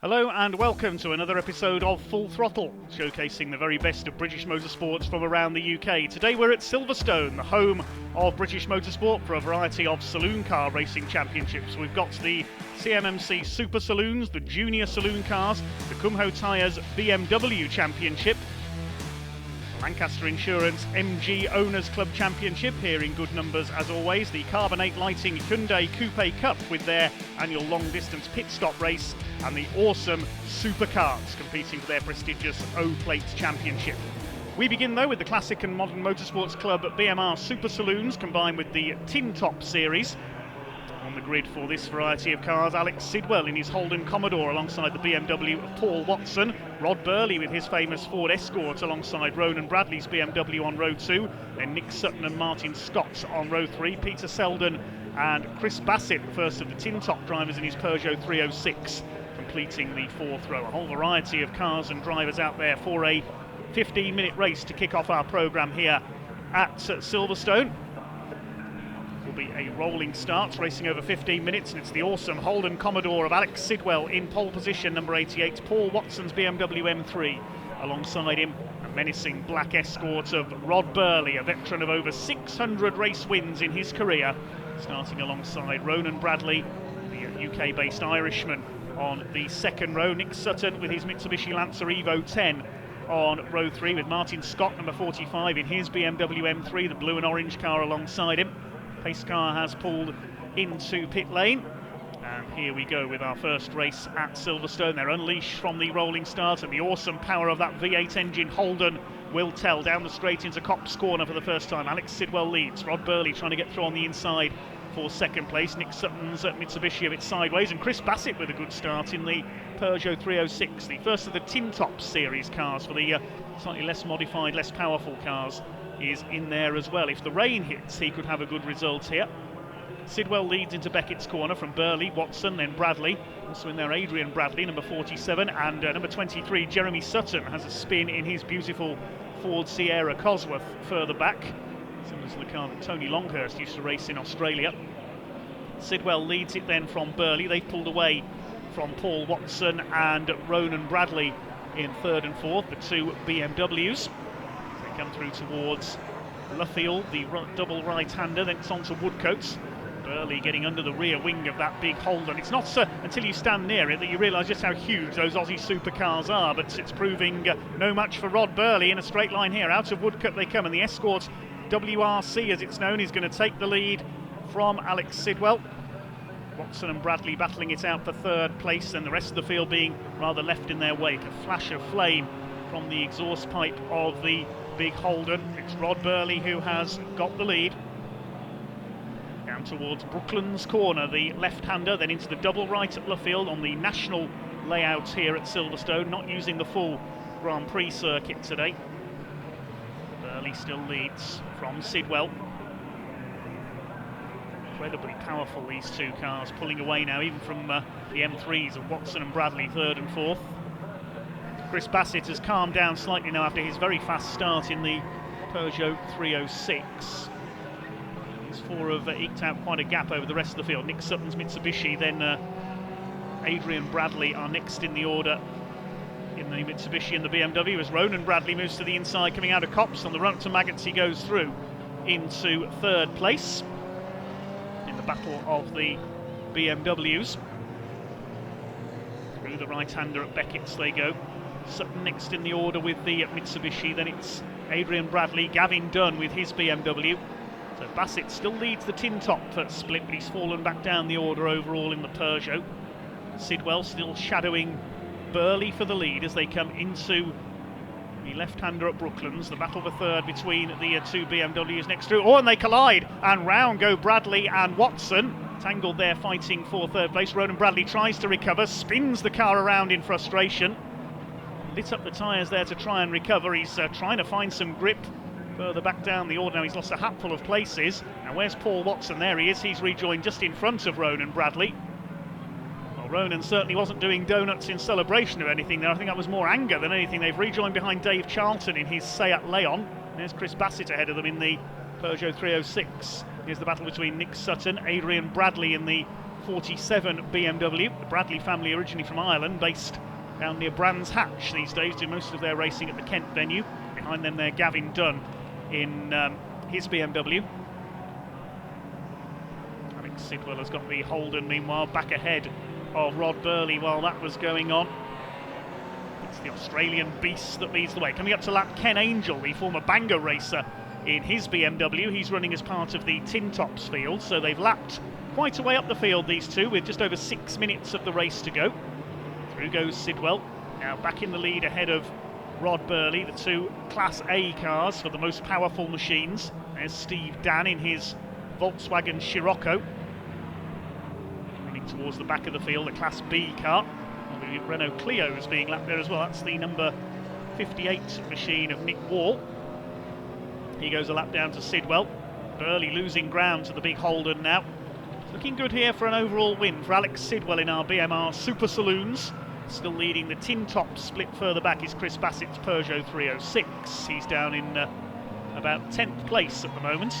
Hello and welcome to another episode of Full Throttle, showcasing the very best of British motorsports from around the UK. Today we're at Silverstone, the home of British motorsport for a variety of saloon car racing championships. We've got the CMMC Super Saloons, the Junior Saloon Cars, the Kumho Tyres BMW Championship, Lancaster Insurance MG Owners Club Championship, here in good numbers as always, the Carbonate Lighting Hyundai Coupe Cup with their annual long distance pit stop race, and the awesome supercars competing for their prestigious O-Plate Championship. We begin though with the classic and modern motorsports club BMR Super Saloons combined with the Tin Top series. On the grid for this variety of cars, Alex Sidwell in his Holden Commodore alongside the BMW of Paul Watson, Rod Burley with his famous Ford Escort alongside Ronan Bradley's BMW on row 2, then Nick Sutton and Martin Scott on row 3, Peter Selden and Chris Bassett, the first of the Tin Top drivers in his Peugeot 306, completing the fourth row. A whole variety of cars and drivers out there for a 15-minute race to kick off our programme here at Silverstone. Will be a rolling start, racing over 15 minutes, and it's the awesome Holden Commodore of Alex Sidwell in pole position, number 88, Paul Watson's BMW M3. Alongside him, a menacing black Escort of Rod Burley, a veteran of over 600 race wins in his career, starting alongside Ronan Bradley, the UK-based Irishman, on the second row. Nick Sutton with his Mitsubishi Lancer Evo 10 on row 3, with Martin Scott, number 45, in his BMW M3, the blue and orange car alongside him. Pace car has pulled into pit lane, and here we go with our first race at Silverstone. They're unleashed from the rolling start, and the awesome power of that V8 engine Holden will tell. Down the straight into Copse Corner for the first time. Alex Sidwell leads. Rod Burley trying to get through on the inside for second place. Nick Sutton's Mitsubishi a bit sideways, and Chris Bassett with a good start in the Peugeot 306, the first of the Tin Top series cars for the slightly less modified, less powerful cars, is in there as well. If the rain hits, he could have a good result here. Sidwell leads into Beckett's corner from Burley, Watson, then Bradley. Also in there, Adrian Bradley, number 47, and number 23, Jeremy Sutton, has a spin in his beautiful Ford Sierra Cosworth further back, similar to the car that Tony Longhurst used to race in Australia. Sidwell leads it then from Burley. They've pulled away from Paul Watson and Ronan Bradley in third and fourth, the two BMWs. Come through towards Luffield, the double right-hander, then it's on to Woodcoats. Burley getting under the rear wing of that big Holden. It's not until you stand near it that you realise just how huge those Aussie supercars are, but it's proving no match for Rod Burley in a straight line here. Out of Woodcote they come, and the Escort WRC, as it's known, is going to take the lead from Alex Sidwell. Watson and Bradley battling it out for third place, and the rest of the field being rather left in their wake. A flash of flame from the exhaust pipe of the big Holden. It's Rod Burley who has got the lead. Down towards Brooklands Corner, the left-hander, then into the double right at Luffield on the national layout here at Silverstone, not using the full Grand Prix circuit today. Burley still leads from Sidwell. Incredibly powerful, these two cars, pulling away now even from the M3s of Watson and Bradley, third and fourth. Chris Bassett has calmed down slightly now after his very fast start in the Peugeot 306. These four have eked out quite a gap over the rest of the field. Nick Sutton's Mitsubishi, then Adrian Bradley are next in the order in the Mitsubishi and the BMW, as Ronan Bradley moves to the inside, coming out of Copse. On the run up to Maggots, he goes through into third place in the battle of the BMWs. Through the right-hander at Beckett's they go. Sutton next in the order with the Mitsubishi, then it's Adrian Bradley, Gavin Dunn with his BMW. So Bassett still leads the Tin Top split, but he's fallen back down the order overall in the Peugeot. Sidwell still shadowing Burley for the lead as they come into the left-hander at Brooklands. The battle for third between the two BMWs next through. Oh, and they collide, and round go Bradley and Watson. Tangled there fighting for third place. Ronan Bradley tries to recover, spins the car around in frustration. Lit up the tyres there to try and recover. He's trying to find some grip further back down the order. Now he's lost a hatful of places. Now where's Paul Watson? There he is. He's rejoined just in front of Ronan Bradley. Well, Ronan certainly wasn't doing donuts in celebration of anything there. I think that was more anger than anything. They've rejoined behind Dave Charlton in his Seat Leon. There's Chris Bassett ahead of them in the Peugeot 306. Here's the battle between Nick Sutton, Adrian Bradley in the 47 BMW. The Bradley family originally from Ireland, based down near Brands Hatch these days, do most of their racing at the Kent venue. Behind them there, Gavin Dunn in his BMW. Alex Sidwell has got the Holden, meanwhile, back ahead of Rod Burley while that was going on. It's the Australian beast that leads the way. Coming up to lap, Ken Angel, the former Bangor racer, in his BMW. He's running as part of the Tin Tops field, so they've lapped quite a way up the field, these two, with just over 6 minutes of the race to go. Through goes Sidwell, now back in the lead ahead of Rod Burley, the two Class A cars for the most powerful machines. There's Steve Dan in his Volkswagen Scirocco. Running towards the back of the field, the Class B car. The Renault Clio is being lapped there as well. That's the number 58 machine of Nick Wall. He goes a lap down to Sidwell. Burley losing ground to the big Holden now. It's looking good here for an overall win for Alex Sidwell in our BMR Super Saloons. Still leading the Tin Top split further back is Chris Bassett's Peugeot 306. He's down in about 10th place at the moment.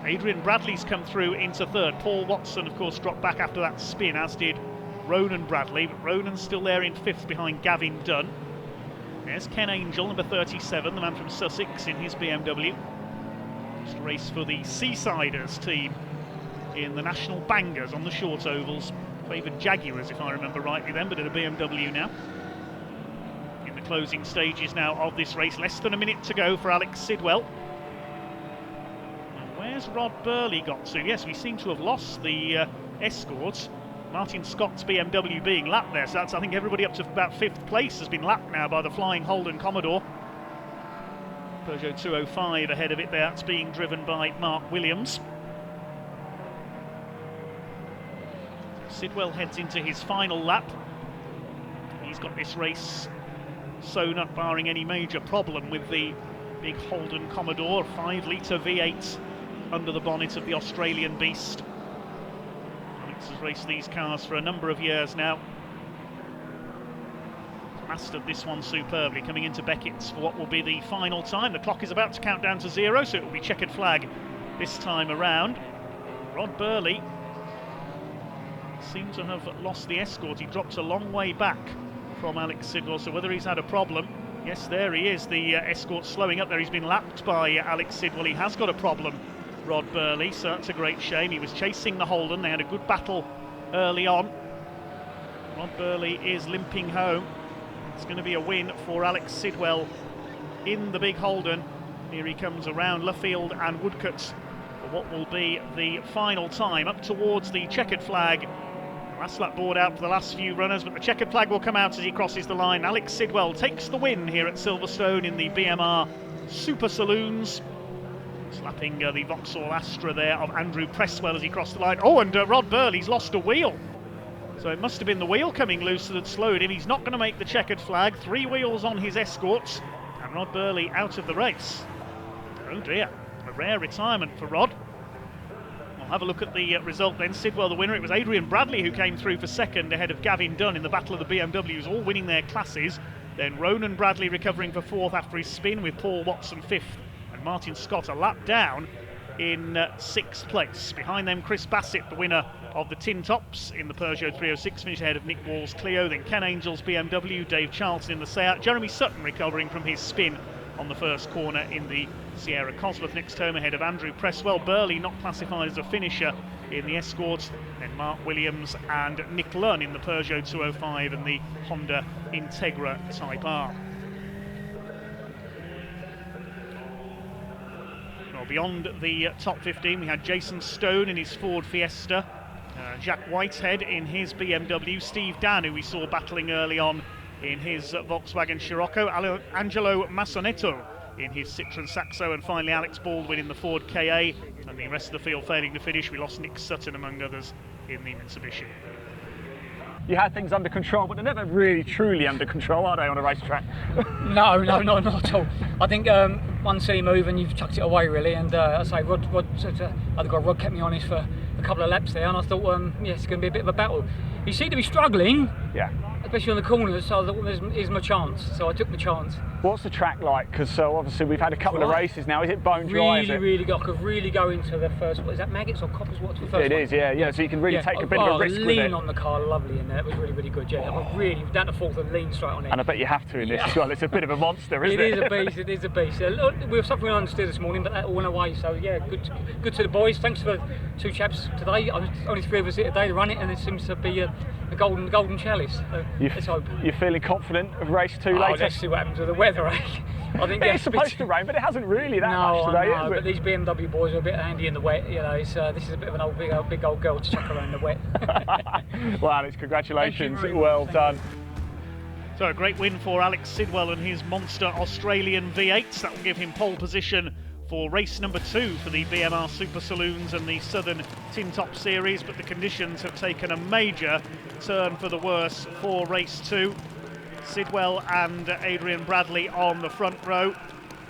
Adrian Bradley's come through into third. Paul Watson, of course, dropped back after that spin, as did Ronan Bradley, but Ronan's still there in fifth behind Gavin Dunn. There's Ken Angel, number 37, the man from Sussex in his BMW. Just a race for the Seasiders team in the National Bangers on the short ovals. Favoured Jaguars, if I remember rightly then, but in a BMW now. In the closing stages now of this race, less than a minute to go for Alex Sidwell. And where's Rod Burley got to? Yes, we seem to have lost the escorts. Martin Scott's BMW being lapped there, so that's, I think, everybody up to about 5th place has been lapped now by the flying Holden Commodore. Peugeot 205 ahead of it there, that's being driven by Mark Williams. Sidwell heads into his final lap. He's got this race sewn up, barring any major problem, with the big Holden Commodore, 5-litre V8 under the bonnet of the Australian beast. Alex has raced these cars for a number of years now. Mastered this one superbly, coming into Beckett's for what will be the final time. The clock is about to count down to 0, so it will be checkered flag this time around. Rod Burley seems to have lost the escort. He dropped a long way back from Alex Sidwell, so whether he's had a problem. Yes, there he is, the escort slowing up there. He's been lapped by Alex Sidwell. He has got a problem, Rod Burley, so that's a great shame. He was chasing the Holden. They had a good battle early on. Rod Burley is limping home. It's going to be a win for Alex Sidwell in the big Holden. Here he comes around Luffield and Woodcote for what will be the final time, up towards the checkered flag. Last lap board out for the last few runners, but the checkered flag will come out as he crosses the line. Alex Sidwell takes the win here at Silverstone in the BMR Super Saloons. Slapping the Vauxhall Astra there of Andrew Presswell as he crossed the line. Oh, and Rod Burley's lost a wheel. So it must have been the wheel coming loose that had slowed him. He's not going to make the checkered flag. 3 wheels on his escorts, and Rod Burley out of the race. Oh dear, a rare retirement for Rod. We'll have a look at the result then. Sidwell the winner. It was Adrian Bradley who came through for second ahead of Gavin Dunn in the battle of the BMWs, all winning their classes. Then Ronan Bradley recovering for 4th after his spin, with Paul Watson 5th and Martin Scott a lap down in 6th place. Behind them, Chris Bassett, the winner of the Tin Tops in the Peugeot 306, finished ahead of Nick Wall's Clio. Then Ken Angel's BMW, Dave Charlton in the Seat, Jeremy Sutton recovering from his spin on the first corner in the Sierra Cosworth next home ahead of Andrew Presswell. Burley not classified as a finisher in the Escort. Then Mark Williams and Nick Lunn in the Peugeot 205 and the Honda Integra Type R. Well, beyond the top 15, we had Jason Stone in his Ford Fiesta, Jack Whitehead in his BMW, Steve Dan, who we saw battling early on in his Volkswagen Scirocco, Angelo Massonetto in his Citroen Saxo, and finally Alex Baldwin in the Ford KA, and the rest of the field failing to finish. We lost Nick Sutton among others in the Mitsubishi. You had things under control, but they're never really truly under control, are they, on a racetrack? No, not at all. I think one silly move and you've chucked it away, really. And I say Rod kept me honest for a couple of laps there, and I thought, yeah, it's going to be a bit of a battle. He seemed to be struggling, yeah, especially on the corners. So I thought, well, here's my chance. So I took my chance. What's the track like? Because obviously we've had a couple of races now. Is it bone dry? Really good. I could really go into the first. What is that? Maggots or coppers? What's the first? It is, yeah. So you can really take a bit of a risk with it. Lean on the car, lovely in there. It was really good. Yeah, I really down to fourth and lean straight on it. And I bet you have to in this as well. It's a bit of a monster, isn't it? It is a beast. It is a beast. We were suffering understeer this morning, but that all went away. So yeah, good to the boys. Thanks for 2 chaps today. Only 3 of us here today to run it, and it seems to be a golden chalice. Let's hope. You're feeling confident of race 2 later? Let's see what happens with the weather. I think it's supposed to rain, but it hasn't really that much today, is it? But these BMW boys are a bit handy in the wet. You know, this is a bit of an big old girl to chuck around the wet. Well, Alex, congratulations. Well done. So a great win for Alex Sidwell and his monster Australian V8s. That will give him pole position for race number 2 for the Bmr Super Saloons and the Southern Tin Top Series, but the conditions have taken a major turn for the worse for race 2. Sidwell and Adrian Bradley on the front row.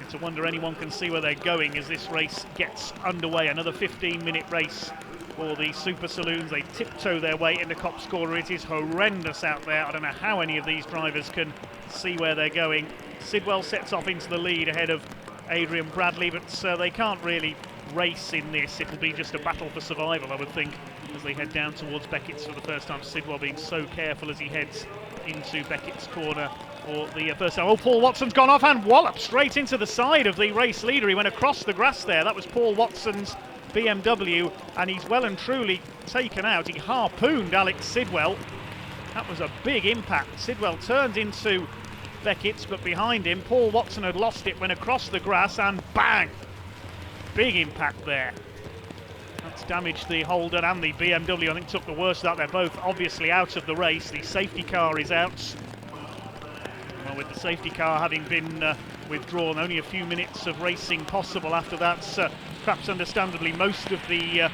It's a wonder anyone can see where they're going as this race gets underway. Another 15-minute race for the Super Saloons. They tiptoe their way into Copse Corner. It is horrendous out there. I don't know how any of these drivers can see where they're going. Sidwell sets off into the lead ahead of Adrian Bradley, but they can't really race in this. It'll be just a battle for survival, I would think, as they head down towards Beckett's for the first time. Sidwell being so careful as he heads into Beckett's corner for the first time. Oh, Paul Watson's gone off and walloped straight into the side of the race leader. He went across the grass there. That was Paul Watson's BMW, and he's well and truly taken out. He harpooned Alex Sidwell. That was a big impact. Sidwell turned into Beckett's, but behind him, Paul Watson had lost it, went across the grass, and bang! Big impact there. That's damaged the Holden and the BMW. I think took the worst of that. They're both obviously out of the race. The safety car is out. Well, with the safety car having been withdrawn, only a few minutes of racing possible after that. Perhaps understandably, most of the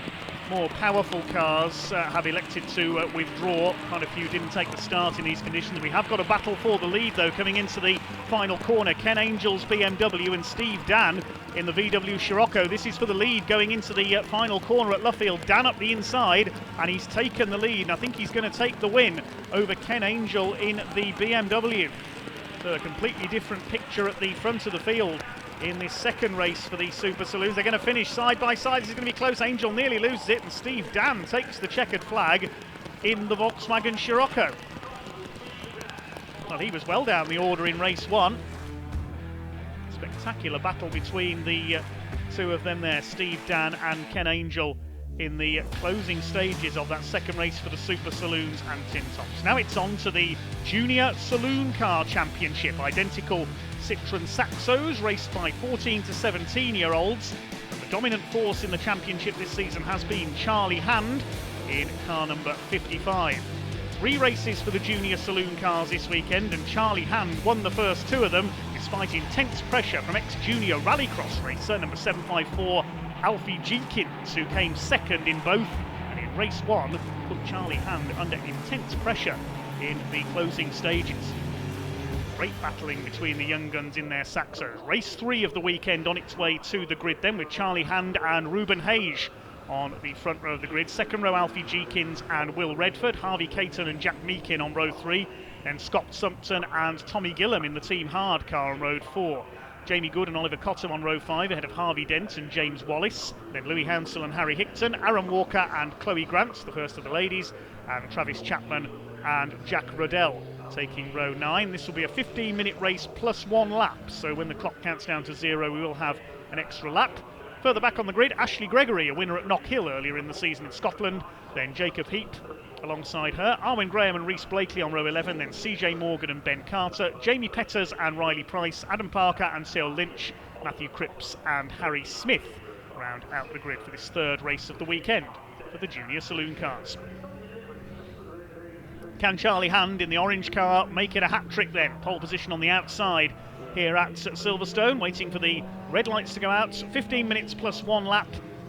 more powerful cars have elected to withdraw. Quite a few didn't take the start in these conditions. We have got a battle for the lead though coming into the final corner. Ken Angel's BMW and Steve Dan in the VW Scirocco. This is for the lead going into the final corner at Luffield. Dan up the inside, and he's taken the lead, and I think he's going to take the win over Ken Angel in the BMW. So a completely different picture at the front of the field in this second race for the Super Saloons. They're going to finish side by side. This is going to be close. Angel nearly loses it, and Steve Dan takes the checkered flag in the Volkswagen Scirocco. Well, he was well down the order in race 1. Spectacular battle between the 2 of them there, Steve Dan and Ken Angel, in the closing stages of that second race for the Super Saloons and Tin Tops. Now it's on to the Junior Saloon Car Championship. Identical Citroën Saxos raced by 14 to 17-year-olds. And the dominant force in the championship this season has been Charlie Hand in car number 55. 3 races for the Junior Saloon cars this weekend, and Charlie Hand won the first 2 of them despite intense pressure from ex-junior rallycross racer number 754 Alfie Jenkins, who came second in both, and in race 1 put Charlie Hand under intense pressure in the closing stages. Great battling between the young guns in their Saxos. Race 3 of the weekend on its way to the grid then, with Charlie Hand and Ruben Hage on the front row of the grid. Second row, Alfie Jenkins and Will Redford. Harvey Caton and Jack Meakin on row 3. Then Scott Sumpton and Tommy Gillam in the Team Hard car on row 4. Jamie Good and Oliver Cottam on row 5 ahead of Harvey Dent and James Wallace. Then Louis Hansel and Harry Hickton, Aaron Walker and Chloe Grant, the first of the ladies, and Travis Chapman and Jack Riddell taking row 9. This will be a 15-minute race plus 1 lap, so when the clock counts down to 0 we will have an extra lap. Further back on the grid, Ashley Gregory, a winner at Knockhill earlier in the season in Scotland. Then Jacob Heap alongside her, Arwen Graham and Rhys Blakely on row 11, then CJ Morgan and Ben Carter, Jamie Petters and Riley Price, Adam Parker and Seal Lynch, Matthew Cripps and Harry Smith round out the grid for this third race of the weekend for the Junior Saloon cars. Can Charlie Hand in the orange car make it a hat-trick then? Pole position on the outside here at Silverstone, waiting for the red lights to go out. 15 minutes plus 1 lap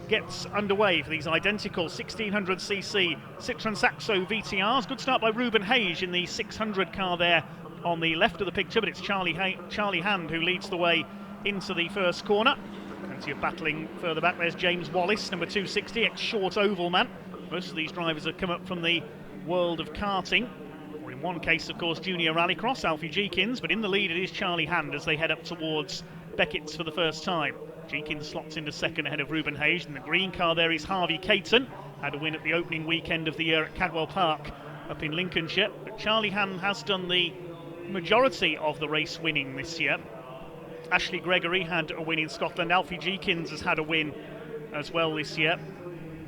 gets underway for these identical 1600cc Citroën Saxo VTRs. Good start by Ruben Hage in the 600 car there on the left of the picture, but it's Charlie Hand who leads the way into the first corner. Plenty of battling further back. There's James Wallace, number 260, ex-short oval man. Most of these drivers have come up from the world of karting, or in one case, of course, Junior Rallycross, Alfie Jeekins, but in the lead it is Charlie Hand as they head up towards Beckett's for the first time. Jeekins slots into second ahead of Ruben Hayes, and the green car there is Harvey Caton. Had a win at the opening weekend of the year at Cadwell Park up in Lincolnshire, but Charlie Hand has done the majority of the race winning this year. Ashley Gregory had a win in Scotland. Alfie Jeekins has had a win as well this year.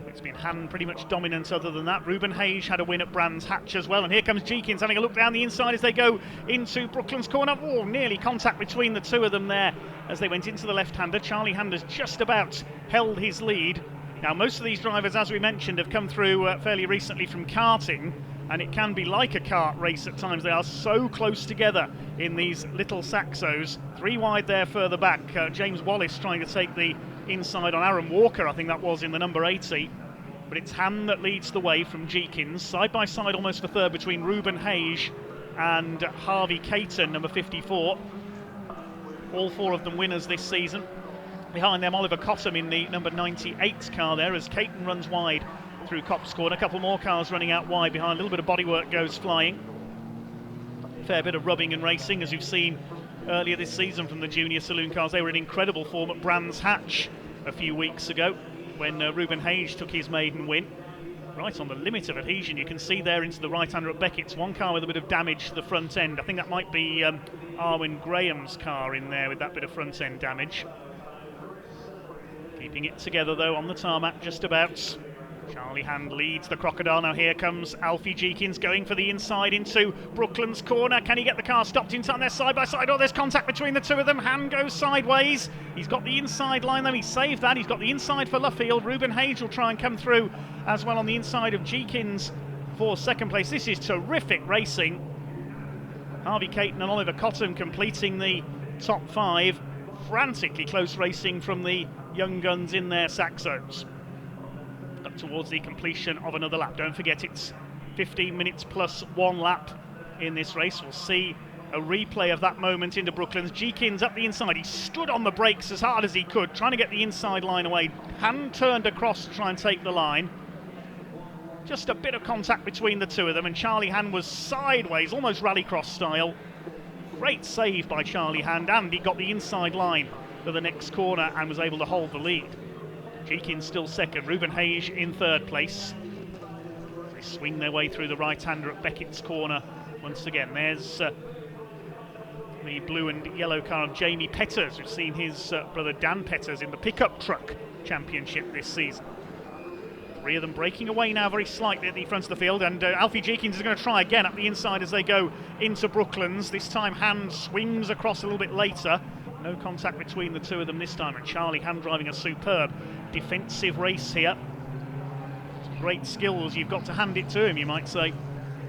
It's been Hand pretty much dominant other than that. Ruben Hayes had a win at Brands Hatch as well. And here comes Jeekins having a look down the inside as they go into Brooklands corner. Oh, nearly contact between the two of them there as they went into the left-hander. Charlie Hand has just about held his lead. Now, most of these drivers, as we mentioned, have come through fairly recently from karting. And it can be like a kart race at times. They are so close together in these little Saxos. 3 wide there further back. James Wallace trying to take the inside on Aaron Walker, I think that was, in the number 80. But it's Hand that leads the way from Jeekins. Side by side almost for third between Ruben Hayes and Harvey Caton, number 54. All 4 of them winners this season. Behind them, Oliver Cottam in the number 98 car there as Caton runs wide through Copse Corner. A couple more cars running out wide behind. A little bit of bodywork goes flying. Fair bit of rubbing and racing, as you've seen earlier this season from the junior saloon cars. They were in incredible form at Brands Hatch a few weeks ago when Ruben Hayes took his maiden win. Right on the limit of adhesion, you can see there into the right-hander at Beckett's. One car with a bit of damage to the front end. I think that might be Arwen Graham's car in there with that bit of front end damage. Keeping it together though on the tarmac just about. Charlie Hand leads the Crocodile. Now here comes Alfie Jeekins going for the inside into Brooklands corner. Can he get the car stopped in time? They're side by side. Oh, there's contact between the two of them. Hand goes sideways. He's got the inside line though. He saved that. He's got the inside for Luffield. Ruben Hayes will try and come through as well on the inside of Jeekins for second place. This is terrific racing. Harvey Caton and Oliver Cottam completing the top 5. Frantically close racing from the young guns in their Saxos. Up towards the completion of another lap. Don't forget it's 15 minutes plus 1 lap in this race. We'll see a replay of that moment into Brooklands. Jeekins up the inside. He stood on the brakes as hard as he could, trying to get the inside line away. Hand turned across to try and take the line. Just a bit of contact between the two of them, and Charlie Hand was sideways, almost rallycross style. Great save by Charlie Hand, and he got the inside line for the next corner and was able to hold the lead. Jeekins still second, Ruben Hayes in third place. They swing their way through the right-hander at Beckett's corner once again. There's the blue and yellow car of Jamie Petters. We've seen his brother Dan Petters in the pickup truck championship this season. 3 of them breaking away now very slightly at the front of the field, and Alfie Jeekins is going to try again up the inside as they go into Brooklands. This time Hand swings across a little bit later. No contact between the two of them this time, and Charlie Hand driving a superb defensive race here. Some great skills, you've got to hand it to him, you might say.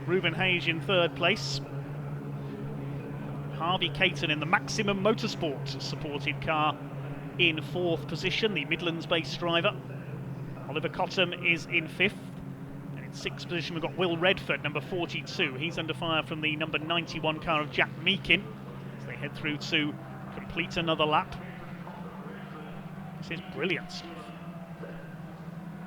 Ruben Hayes in third place. Harvey Caton in the Maximum Motorsport supported car in 4th position, the Midlands-based driver. Oliver Cottam is in 5th. And in 6th position we've got Will Redford, number 42. He's under fire from the number 91 car of Jack Meakin as they head through to complete another lap. This is brilliant stuff.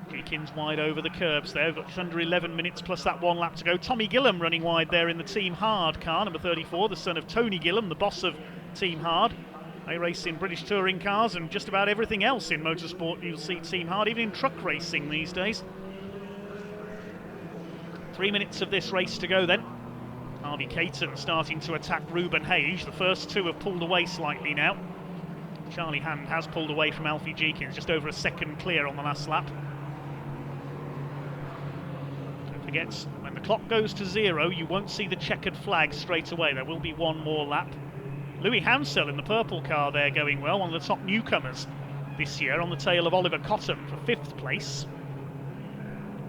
Jeekins wide over the curbs there. We've got just under 11 minutes plus that 1 lap to go. Tommy Gillam running wide there in the Team Hard car, number 34, the son of Tony Gillam, the boss of Team Hard. They race in British touring cars and just about everything else in motorsport. You'll see Team Hard, even in truck racing these days. 3 minutes of this race to go then. Harvey Caton starting to attack Ruben Hayes. The first 2 have pulled away slightly now. Charlie Hand has pulled away from Alfie Jeekins, just over a second clear on the last lap. Don't forget, when the clock goes to 0, you won't see the checkered flag straight away. There will be 1 more lap. Louis Hansel in the purple car there going well, one of the top newcomers this year, on the tail of Oliver Cottam for 5th place.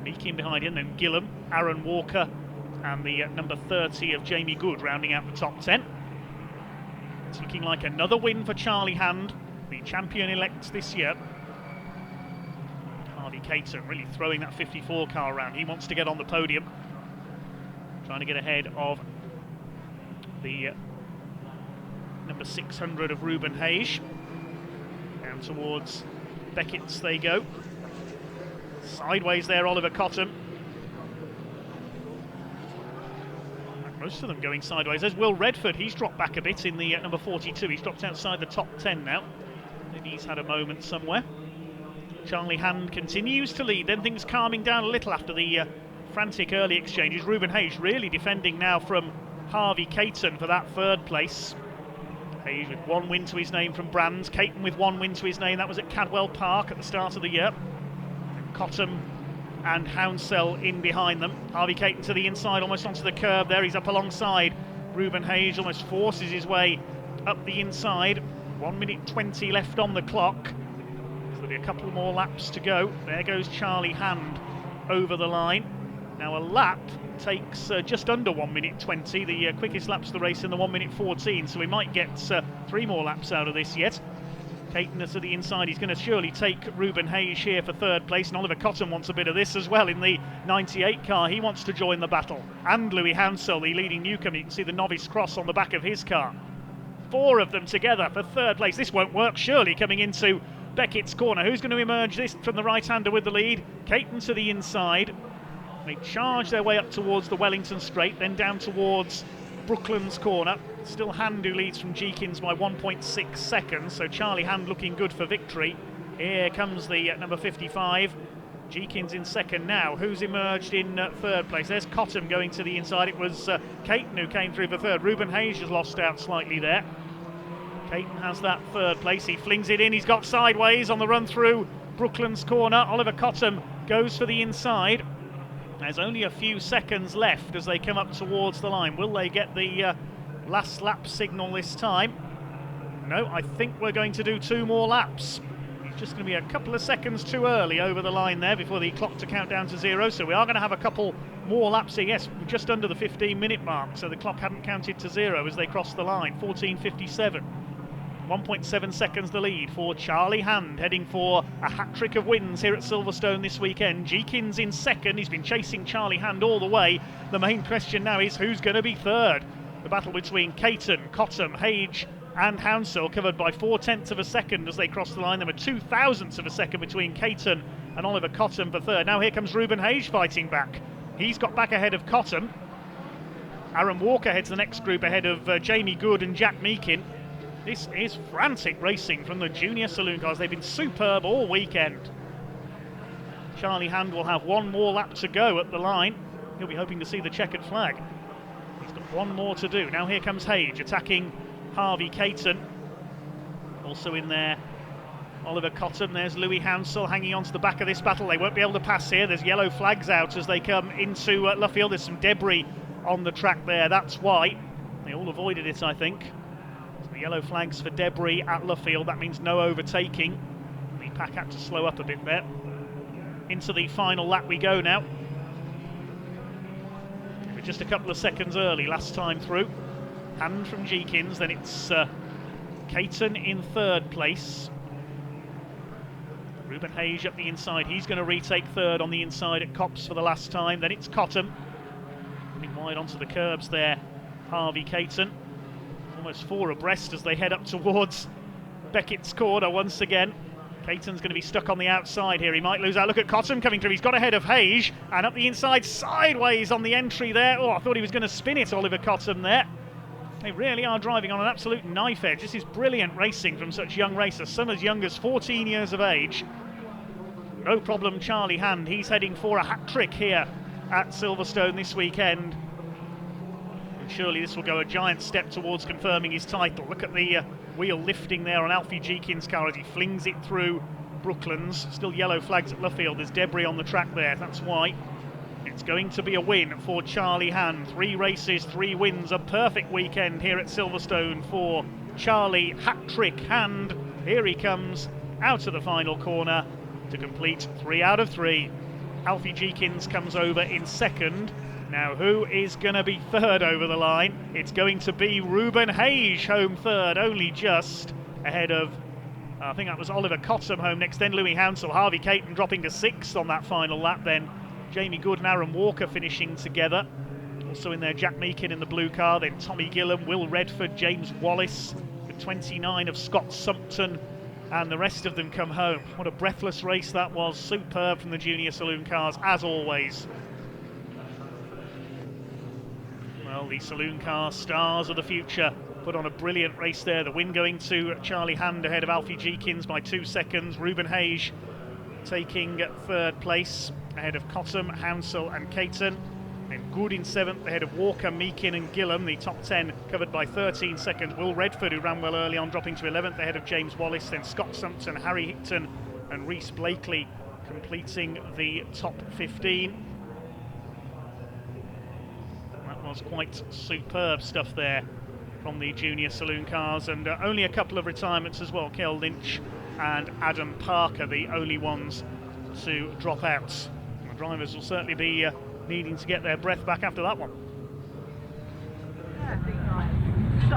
Meakin behind him, then Gillam, Aaron Walker, and the number 30 of Jamie Good rounding out the top 10. It's looking like another win for Charlie Hand, the champion-elect this year. Harvey Caton really throwing that 54 car around. He wants to get on the podium, trying to get ahead of the number 600 of Ruben Hayes. Down towards Beckett's they go. Sideways there, Oliver Cottam. Most of them going sideways. There's Will Redford, he's dropped back a bit in the number 42. He's dropped outside the top 10 now. Maybe he's had a moment somewhere. Charlie Hand continues to lead, then things calming down a little after the frantic early exchanges. Ruben Hayes really defending now from Harvey Caton for that third place. Hayes with 1 win to his name from Brands. Caton with 1 win to his name. That was at Cadwell Park at the start of the year. Cottam and Hounsell in behind them. Harvey Caton to the inside, almost onto the curb there. He's up alongside Ruben Hayes, almost forces his way up the inside. 1 minute 20 left on the clock. So there'll be a couple more laps to go. There goes Charlie Hand over the line. Now a lap takes just under 1 minute 20. The quickest laps of the race in the 1 minute 14. So we might get 3 more laps out of this yet. Caton to the inside, he's going to surely take Ruben Hayes here for third place, and Oliver Cottam wants a bit of this as well in the 98 car. He wants to join the battle. And Louis Hounsell, the leading newcomer. You can see the novice cross on the back of his car. 4 of them together for third place. This won't work, surely, coming into Beckett's corner. Who's going to emerge this from the right-hander with the lead? Caton to the inside. They charge their way up towards the Wellington Straight, then down towards Brooklands corner. Still Hand who leads from Jeekins by 1.6 seconds, so Charlie Hand looking good for victory. Here comes the number 55. Jeekins in second now. Who's emerged in third place? There's Cottam going to the inside. It was Caton who came through for third. Ruben Hayes has lost out slightly there. Caton has that third place. He flings it in. He's got sideways on the run through Brooklands corner. Oliver Cottam goes for the inside. There's only a few seconds left as they come up towards the line. Will they get the last lap signal this time? No, I think we're going to do 2 more laps. He's just going to be a couple of seconds too early over the line there before the clock to count down to 0. So we are going to have a couple more laps here. Yes, just under the 15-minute mark. So the clock hadn't counted to 0 as they crossed the line. 14:57. 1.7 seconds the lead for Charlie Hand, heading for a hat-trick of wins here at Silverstone this weekend. Jeekins in second. He's been chasing Charlie Hand all the way. The main question now is who's going to be third. The battle between Caton, Cottam, Hayes and Hounsell covered by 0.4 of a second as they cross the line. There were 0.02 of a second between Caton and Oliver Cottam for third. Now here comes Ruben Hayes fighting back. He's got back ahead of Cottam. Aaron Walker heads the next group ahead of Jamie Good and Jack Meakin. This is frantic racing from the junior saloon cars. They've been superb all weekend. Charlie Hand will have 1 more lap to go at the line. He'll be hoping to see the checkered flag. He's got 1 more to do. Now here comes Hayes attacking Harvey Caton. Also in there, Oliver Cottam. There's Louis Hounsell hanging on to the back of this battle. They won't be able to pass here. There's yellow flags out as they come into Luffield. There's some debris on the track there. That's why they all avoided it, I think. Yellow flags for debris at Luffield. That means no overtaking. The pack had to slow up a bit there. Into the final lap we go now. We're just a couple of seconds early last time through. Hand from Jeekins, then it's Caton in third place. Ruben Hayes up the inside. He's going to retake third on the inside at Copse for the last time. Then it's Cottam. Coming wide onto the curbs there, Harvey Caton. Almost 4 abreast as they head up towards Beckett's corner once again. Caton's going to be stuck on the outside here. He might lose out. Look at Cottam coming through. He's got ahead of Hayes and up the inside sideways on the entry there. Oh, I thought he was going to spin it, Oliver Cottam there. They really are driving on an absolute knife edge. This is brilliant racing from such young racers, some as young as 14 years of age. No problem, Charlie Hand. He's heading for a hat-trick here at Silverstone this weekend. Surely this will go a giant step towards confirming his title. Look at the wheel lifting there on Alfie Jeekins' car as he flings it through Brooklands. Still yellow flags at Luffield. There's debris on the track there. That's why it's going to be a win for Charlie Hand. 3 races, 3 wins. A perfect weekend here at Silverstone for Charlie Hat-Trick Hand. Here he comes out of the final corner to complete 3 out of 3. Alfie Jeekins comes over in second. Now, who is going to be third over the line? It's going to be Ruben Hayes home third, only just ahead of, I think that was Oliver Cottam home next, then Louis Hounsell. Harvey Caton dropping to 6th on that final lap, then Jamie Good and Aaron Walker finishing together. Also in there, Jack Meakin in the blue car, then Tommy Gillam, Will Redford, James Wallace, the 29 of Scott Sumpton, and the rest of them come home. What a breathless race that was. Superb from the junior saloon cars, as always. Well, the saloon car stars of the future put on a brilliant race there. The win going to Charlie Hand ahead of Alfie Jeekins by 2 seconds. Ruben Hage taking third place ahead of Cottam, Hounsell and Caton. And Good in 7th ahead of Walker, Meakin and Gillam. The top 10 covered by 13 seconds. Will Redford, who ran well early on, dropping to 11th ahead of James Wallace. Then Scott Sumpton, Harry Hickton and Rhys Blakely completing the top 15. That was quite superb stuff there from the junior saloon cars, and only a couple of retirements as well. Kel Lynch and Adam Parker, the only ones to drop out. The drivers will certainly be needing to get their breath back after that one.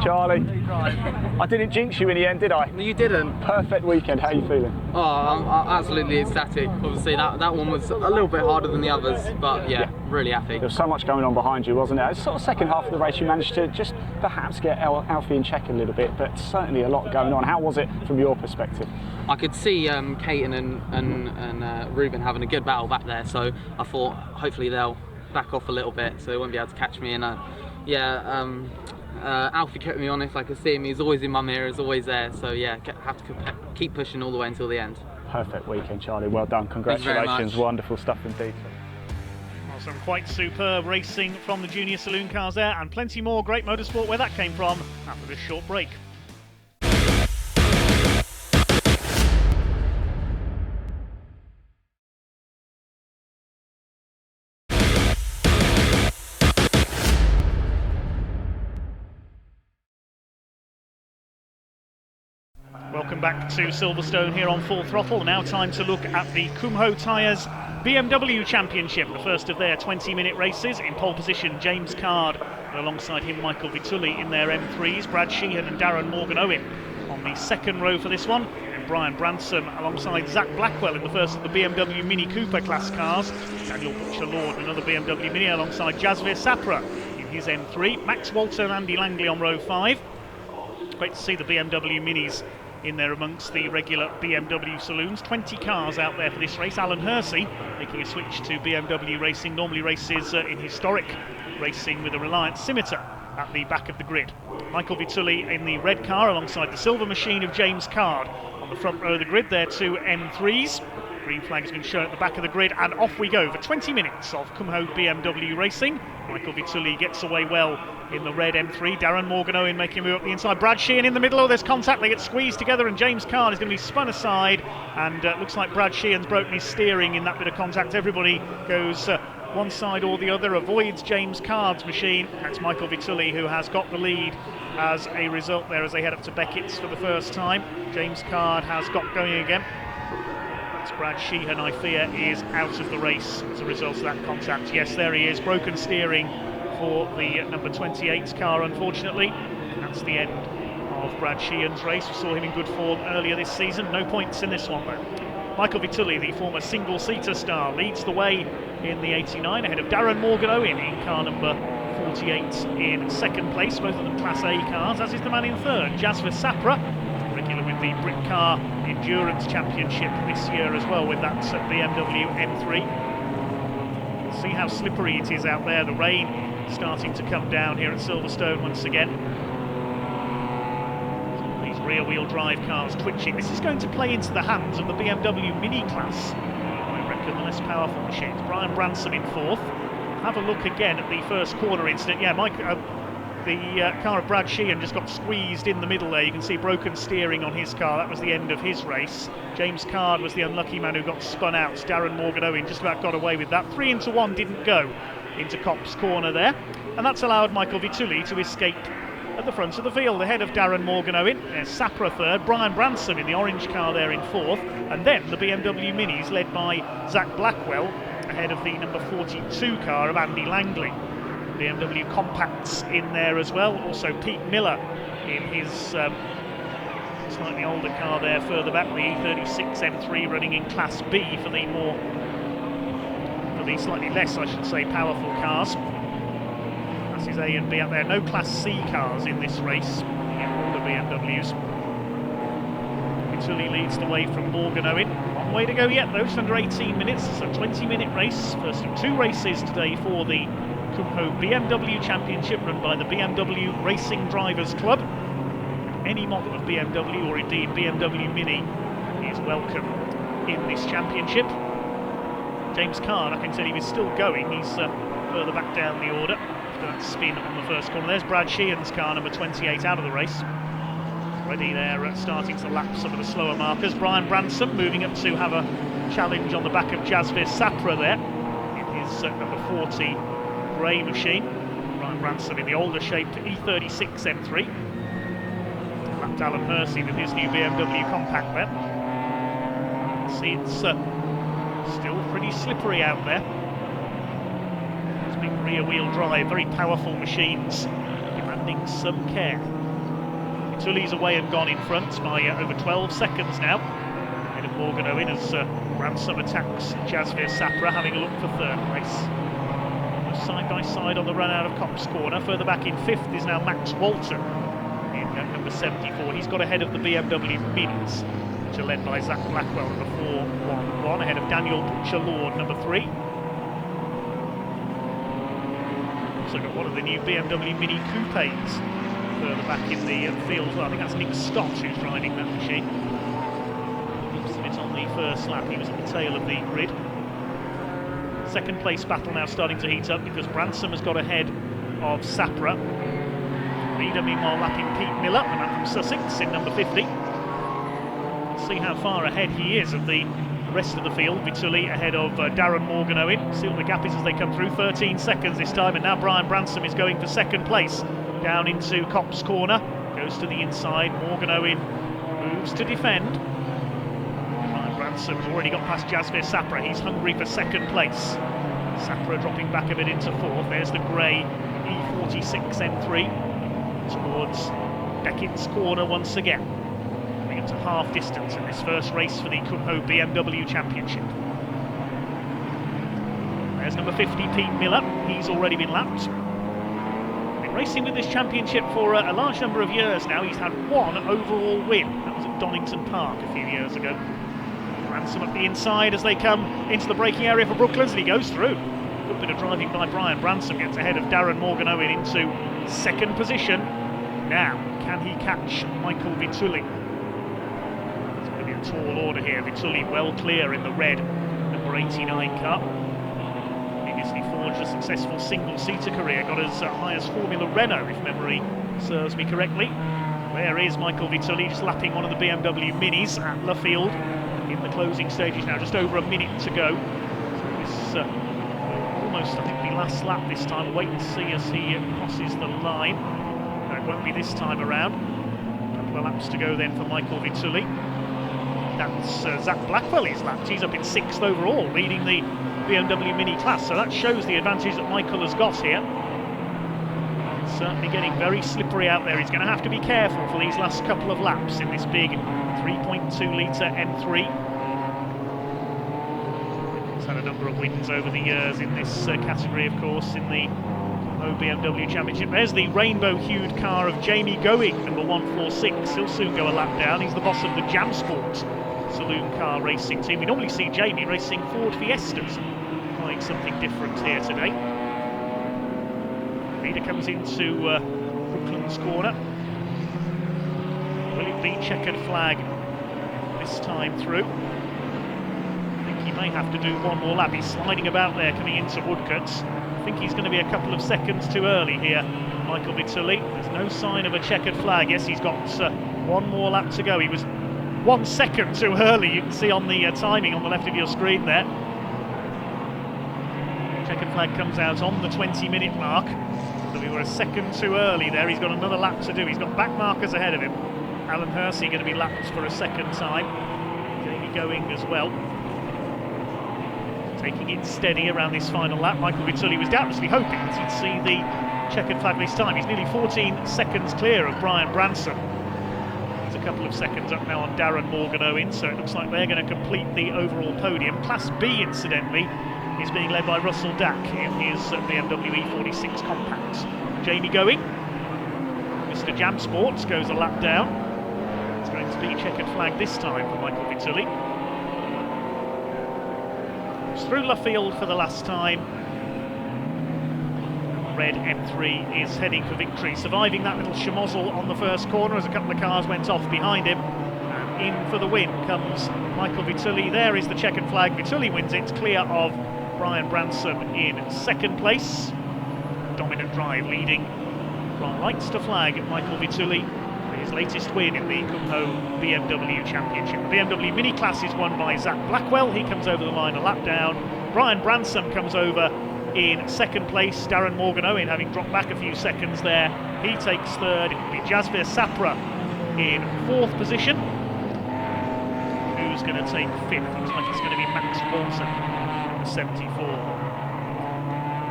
Charlie, I didn't jinx you in the end, did I? No, you didn't. Perfect weekend, how are you feeling? Oh, I'm absolutely ecstatic. Obviously, that one was a little bit harder than the others, but yeah, really happy. There was so much going on behind you, wasn't there? It's sort of second half of the race you managed to just perhaps get Alfie in check a little bit, but certainly a lot going on. How was it from your perspective? I could see Caton and Ruben having a good battle back there, so I thought hopefully they'll back off a little bit so they won't be able to catch me. And Alfie kept me honest. I could see him, he's always in my mirrors, always there, so yeah, have to keep pushing all the way until the end. Perfect weekend, Charlie, well done, congratulations, wonderful stuff indeed. Well, some quite superb racing from the junior saloon cars there, and plenty more great motorsport where that came from after this short break. Welcome back to Silverstone here on Full Throttle. Now time to look at the Kumho Tyres BMW Championship, the first of their 20-minute races. In pole position, James Card, and alongside him Michael Vitulli in their M3s. Brad Sheehan and Darren Morgan-Owen on the second row for this one. And Brian Branson alongside Zach Blackwell in the first of the BMW Mini Cooper class cars. Daniel Butcher-Lord, another BMW Mini, alongside Jasvir Sapra in his M3. Max Walter and Andy Langley on row 5. Great to see the BMW Minis in there amongst the regular BMW saloons. 20 cars out there for this race. Alan Hersey making a switch to BMW racing, normally races in historic racing with a Reliant Scimitar at the back of the grid. Michael Vitulli in the red car alongside the silver machine of James Card. On the front row of the grid, there 2 M3s. Green flag has been shown at the back of the grid, and off we go for 20 minutes of Kumho BMW racing. Michael Vitulli gets away well in the red M3. Darren Morgan-Owen making a move up the inside. Brad Sheehan in the middle. Oh, there's contact. They get squeezed together, and James Card is going to be spun aside. And looks like Brad Sheehan's broken his steering in that bit of contact. Everybody goes one side or the other, avoids James Card's machine. That's Michael Vitulli who has got the lead as a result there as they head up to Beckett's for the first time. James Card has got going again. Brad Sheehan, I fear, is out of the race as a result of that contact. Yes, there he is, broken steering for the number 28 car, unfortunately. That's the end of Brad Sheehan's race. We saw him in good form earlier this season. No points in this one, though. Michael Vitulli, the former single-seater star, leads the way in the 89 ahead of Darren Morgan-Owen in car number 48 in second place. Both of them Class A cars, as is the man in third, Jasvir Sapra, regular with the Brit Car Endurance Championship this year as well with that BMW M3. See how slippery it is out there. The rain starting to come down here at Silverstone once again. These rear-wheel drive cars twitching. This is going to play into the hands of the BMW Mini class. I reckon the less powerful machines. Brian Branson in fourth. Have a look again at the first corner incident. Yeah, the car of Brad Sheehan just got squeezed in the middle there. You can see broken steering on his car. That was the end of his race. James Card was the unlucky man who got spun out. Darren Morgan-Owen just about got away with that. 3 into 1 didn't go into Cop's corner there. And that's allowed Michael Vitulli to escape at the front of the field ahead of Darren Morgan-Owen. There's Sapra third, Brian Branson in the orange car there in fourth. And then the BMW Minis led by Zach Blackwell ahead of the number 42 car of Andy Langley. BMW Compacts in there as well. Also Pete Miller in his slightly older car there further back, the E36 M3 running in Class B for the slightly less, I should say, powerful cars. Classes A and B out there. No Class C cars in this race. All the BMWs. Vitulli leads the way from Morgan-Owen. Long way to go yet though, just under 18 minutes. It's a 20-minute race. First of 2 races today for the Coupe BMW Championship run by the BMW Racing Drivers Club. Any model of BMW, or indeed BMW Mini, is welcome in this championship. James Caan, I can tell he was still going. He's further back down the order after that spin on the first corner. There's Brad Sheehan's car, number 28, out of the race. Already there, starting to lap some of the slower markers. Brian Branson moving up to have a challenge on the back of Jasvir Sapra there in his number 40 grey machine. Brian Branson in the older shaped E36 M3. Lapped Alan Hersey with his new BMW compact there. See, it's still pretty slippery out there. Those big rear wheel drive, very powerful machines, demanding some care. Tully's away and gone in front by over 12 seconds now. Ahead of Morgan Owen as Ransom attacks Jasvir Sapra, having a look for third place. Side by side on the run out of Copse Corner. Further back in fifth is now Max Walton in number 74. He's got ahead of the BMW Minis, which are led by Zach Blackwell, number 411, ahead of Daniel Butcher-Lord, number 3. Also got one of the new BMW Mini Coupes further back in the field. Well, I think that's Nick Stott who's driving that machine. Glimpse of it on the first lap. He was at the tail of the grid. Second place battle now starting to heat up because Branson has got ahead of Sapra. Reader meanwhile lapping Pete Miller, the man from Sussex, in number 50. See how far ahead he is of the rest of the field. Vitulli ahead of Darren Morgan Owen. See what the gap is as they come through. 13 seconds this time, and now Brian Branson is going for second place. Down into Copse Corner, goes to the inside. Morgan Owen moves to defend. Brian Branson has already got past Jasvir Sapra. He's hungry for second place. Sapra dropping back a bit into fourth. There's the grey E46 M3 towards Beckett's Corner once again. Coming up to half distance in this first race for the Coupe BMW Championship. There's number 50, Pete Miller. He's already been lapped. Been racing with this championship for a large number of years now. He's had one overall win. That was at Donington Park a few years ago. Ransom up the inside as they come into the braking area for Brooklands, and he goes through. Good bit of driving by Brian Branson, gets ahead of Darren Morgan Owen into second position. Now, can he catch Michael Vitulli? It's going to be a tall order here. Vitulli well clear in the red number 89 car. Previously forged a successful single-seater career, got as high as Formula Renault, if memory serves me correctly. Where is Michael Vitulli? Just lapping one of the BMW Minis at Luffield in the closing stages now, just over a minute to go. So this almost, I think, the last lap this time. We'll wait and see as he crosses the line. No, it won't be this time around. A couple of laps to go then for Michael Vitulli. That's Zach Blackwell he's lapped. He's up in 6th overall, leading the BMW Mini class. So that shows the advantage that Michael has got here. Certainly getting very slippery out there. He's going to have to be careful for these last couple of laps in this big 3.2 litre M3. He's had a number of wins over the years in this category, of course, in the BMW Championship. There's the rainbow-hued car of Jamie Going, number 146. He'll soon go a lap down. He's the boss of the Jam Sport saloon car racing team. We normally see Jamie racing Ford Fiestas. Trying something different here today. Leader comes into Brooklands Corner. Will it be checkered flag this time through? I think he may have to do one more lap. He's sliding about there coming into Woodcuts. I think he's going to be a couple of seconds too early here, Michael Vitulli. There's no sign of a checkered flag. Yes, he's got one more lap to go. He was 1 second too early. You can see on the timing on the left of your screen there. Checkered flag comes out on the 20-minute mark. So we were a second too early there. He's got another lap to do. He's got back markers ahead of him. Alan Hersey going to be lapped for a second time. Jamie Going as well. Taking it steady around this final lap. Michael Vitulli was doubtlessly hoping that he'd see the checkered flag this time. He's nearly 14 seconds clear of Brian Branson. He's a couple of seconds up now on Darren Morgan Owen, so it looks like they're going to complete the overall podium. Class B, incidentally, is being led by Russell Dack in his BMW E46 Compact. Jamie Going, Mr. Jam Sports, goes a lap down. It's going to be checkered flag this time for Michael Vitulli. It's through Luffield for the last time. red M3 is heading for victory, surviving that little schmozzle on the first corner as a couple of cars went off behind him. And in for the win comes Michael Vitulli. There is the checkered flag. Vitulli wins it, clear of Brian Bransom in second place. Dominant drive leading from lights to flag Michael Vitulli for his latest win in the Coupe BMW Championship. The BMW Mini class is won by Zach Blackwell. He comes over the line a lap down. Brian Bransom comes over in second place. Darren Morgan-Owen having dropped back a few seconds there. He takes third. It will be Jasvir Sapra in fourth position. Who's going to take fifth? Looks like it's going to be Max Paulson, 74.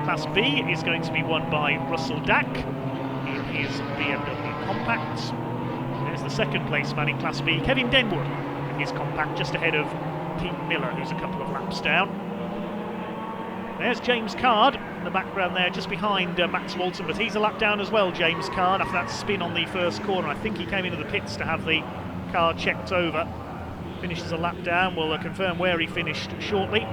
Class B is going to be won by Russell Dack in his BMW Compact. There's the second place man in Class B, Kevin Denwood, in his Compact, just ahead of Pete Miller, who's a couple of laps down. There's James Card in the background there, just behind Max Walton, but he's a lap down as well, James Card, after that spin on the first corner. I think he came into the pits to have the car checked over. Finishes a lap down. We'll confirm where he finished shortly.